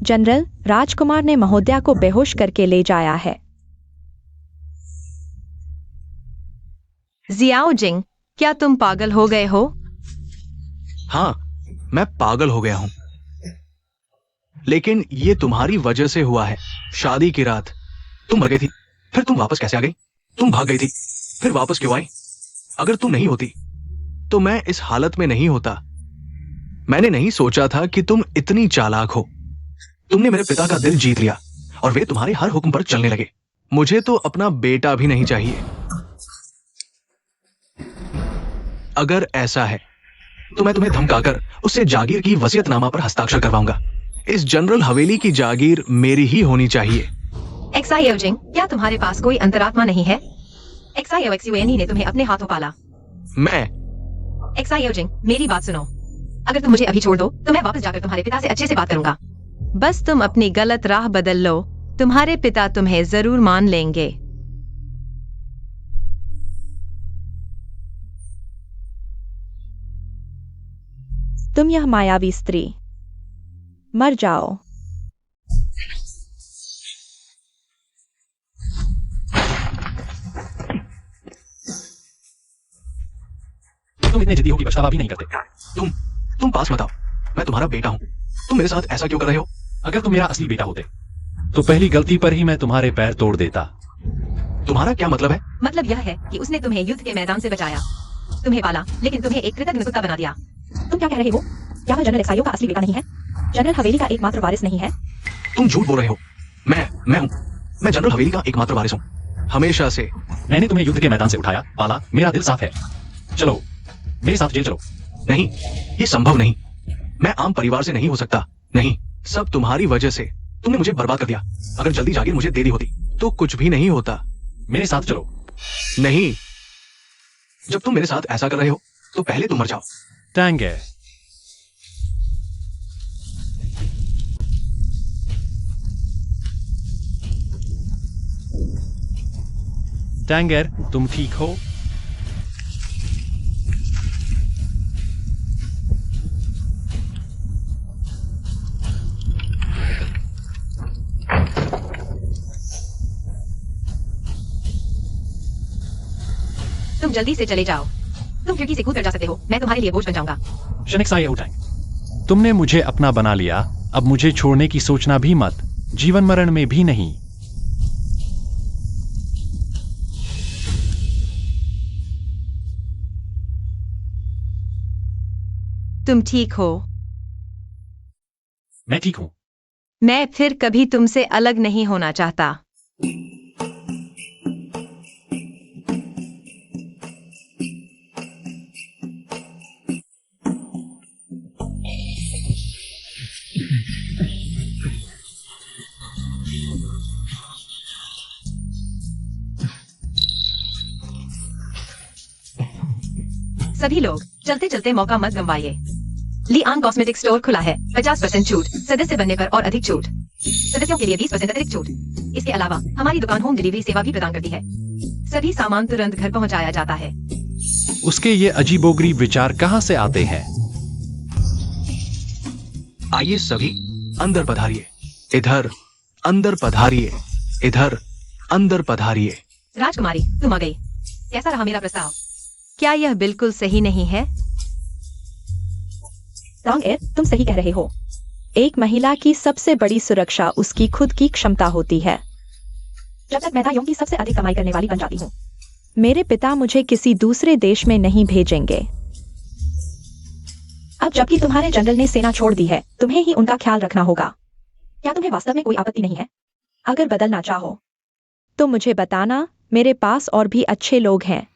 जनरल, राजकुमार ने महोदया को बेहोश करके ले जाया है। जियाओ जिंग, क्या तुम पागल हो गए हो? हाँ, मैं पागल हो गया हूं। लेकिन ये तुम्हारी वजह से हुआ है। शादी की रात तुम मर गई थी, फिर तुम वापस कैसे आ गई? तुम भाग गई थी, फिर वापस क्यों आई? अगर तुम नहीं होती तो मैं इस हालत में नहीं होता। मैंने नहीं सोचा था कि तुम इतनी चालाक हो। तुमने मेरे पिता का दिल जीत लिया और वे तुम्हारे हर हुक्म पर चलने लगे। मुझे तो अपना बेटा भी नहीं चाहिए। अगर ऐसा है तो मैं तुम्हें धमकाकर उससे जागीर की वसीयतनामा पर हस्ताक्षर करवाऊंगा। इस जनरल हवेली की जागीर मेरी ही होनी चाहिए। एक्साइयो जिंग, क्या तुम्हारे पास कोई अंतरात्मा नहीं है? एक्साइयो एक्सयूएनी ने तुम्हें अपने हाथों पाला। मैं एक्साइयो जिंग, मेरी बात सुनो। अगर तुम मुझे अभी छोड़ दो तो मैं वापस जाकर तुम्हारे पिता से अच्छे से बात करूंगा। बस तुम अपनी गलत राह बदल लो, तुम्हारे पिता तुम्हें जरूर मान लेंगे। तुम यह मायावी स्त्री, मर जाओ। तुम इतने जिद्दी हो कि पछतावा भी नहीं करते। तुम पास मत आओ। मैं तुम्हारा बेटा हूं। तुम मेरे साथ ऐसा क्यों कर रहे हो? अगर तुम मेरा असली बेटा होते तो पहली गलती पर ही मैं तुम्हारे पैर तोड़ देता। तुम्हारा क्या मतलब है? मतलब यह है कि उसने तुम्हें युद्ध के मैदान से बचाया, तुम्हें पाला, लेकिन तुम्हें एक कृतज्ञ कुत्ता बना दिया। तुम क्या कह रहे हो? क्या वह जनरल एक्साइयो का असली बेटा नहीं है? जनरल हवेली का एकमात्र वारिस नहीं है? तुम झूठ बोल रहे हो। मैं हूं। मैं जनरल हवेली का एकमात्र वारिस हूं, हमेशा से। मैंने तुम्हें युद्ध के मैदान से उठाया, पाला, मेरा दिल साफ है। चलो मेरे साथ जेल चलो। नहीं, ये संभव नहीं। मैं आम परिवार से नहीं हो सकता। नहीं, सब तुम्हारी वजह से। तुमने मुझे बर्बाद कर दिया। अगर जल्दी जागीर मुझे दे दी होती तो कुछ भी नहीं होता। मेरे साथ चलो। नहीं, जब तुम मेरे साथ ऐसा कर रहे हो तो पहले तुम मर जाओ। टैंगर, टैंगर, तुम ठीक हो? तुम जल्दी से चले जाओ। तुम खिड़की से कूद कर जा सकते हो, मैं तुम्हारे लिए बोझ बन जाऊंगा। शनिक्साई उठाएं। तुमने मुझे अपना बना लिया, अब मुझे छोड़ने की सोचना भी मत, जीवन मरण में भी नहीं। तुम ठीक हो? मैं ठीक हूं। मैं फिर कभी तुमसे अलग नहीं होना चाहता। सभी लोग चलते चलते मौका मत गंवाइए। लिआन कॉस्मेटिक स्टोर खुला है। 50% छूट, सदस्य बनने पर और अधिक छूट, सदस्यों के लिए 20% अतिरिक्त छूट। इसके अलावा हमारी दुकान होम डिलीवरी सेवा भी प्रदान करती है। सभी सामान तुरंत घर पहुंचाया जाता है। उसके ये अजीबोगरीब विचार कहां से आते हैं? आइए सभी, अंदर पधारिए। इधर अंदर पधारिए। इधर अंदर पधारिए। राजकुमारी, तुम आ गई। कैसा रहा मेरा प्रस्ताव? क्या यह बिल्कुल सही नहीं है? रॉन्ग एयर, तुम सही कह रहे हो। एक महिला की सबसे बड़ी सुरक्षा उसकी खुद की क्षमता होती है। जब तक मैं दायों की सबसे अधिक कमाई करने वाली बन जाती हूँ। मेरे पिता मुझे किसी दूसरे देश में नहीं भेजेंगे। अब जबकि तुम्हारे जनरल ने सेना छोड़ दी है, तुम्हें ही उनका ख्याल रखना होगा। क्या तुम्हें वास्तव में कोई आपत्ति नहीं है? अगर बदलना चाहो तो मुझे बताना, मेरे पास और भी अच्छे लोग हैं।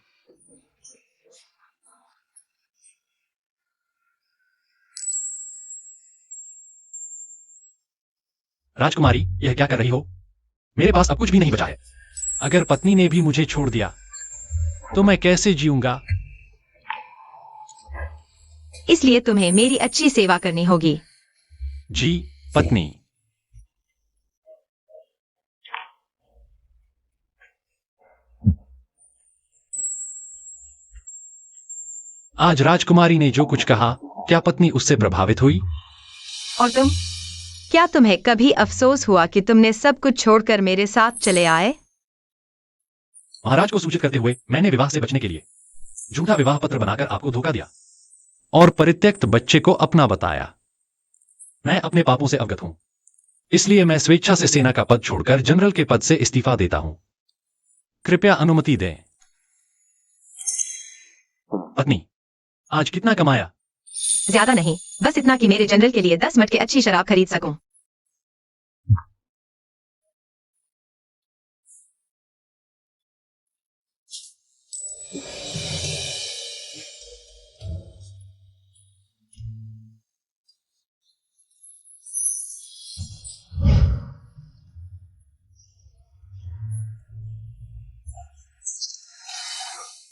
राजकुमारी, यह क्या कर रही हो? मेरे पास अब कुछ भी नहीं बचा है। अगर पत्नी ने भी मुझे छोड़ दिया तो मैं कैसे जीऊंगा? इसलिए तुम्हें मेरी अच्छी सेवा करनी होगी। जी, पत्नी। आज राजकुमारी ने जो कुछ कहा, क्या पत्नी उससे प्रभावित हुई? और तुम? क्या तुम्हें कभी अफसोस हुआ कि तुमने सब कुछ छोड़कर मेरे साथ चले आए? महाराज को सूचित करते हुए मैंने विवाह से बचने के लिए झूठा विवाह पत्र बनाकर आपको धोखा दिया और परित्यक्त बच्चे को अपना बताया। मैं अपने पापों से अवगत हूं, इसलिए मैं स्वेच्छा से सेना का पद छोड़कर जनरल के पद से इस्तीफा देता हूं। कृपया अनुमति दें। पत्नी, आज कितना कमाया? ज्यादा नहीं, बस इतना कि मेरे जनरल के लिए 10 मटके अच्छी शराब खरीद सकूं।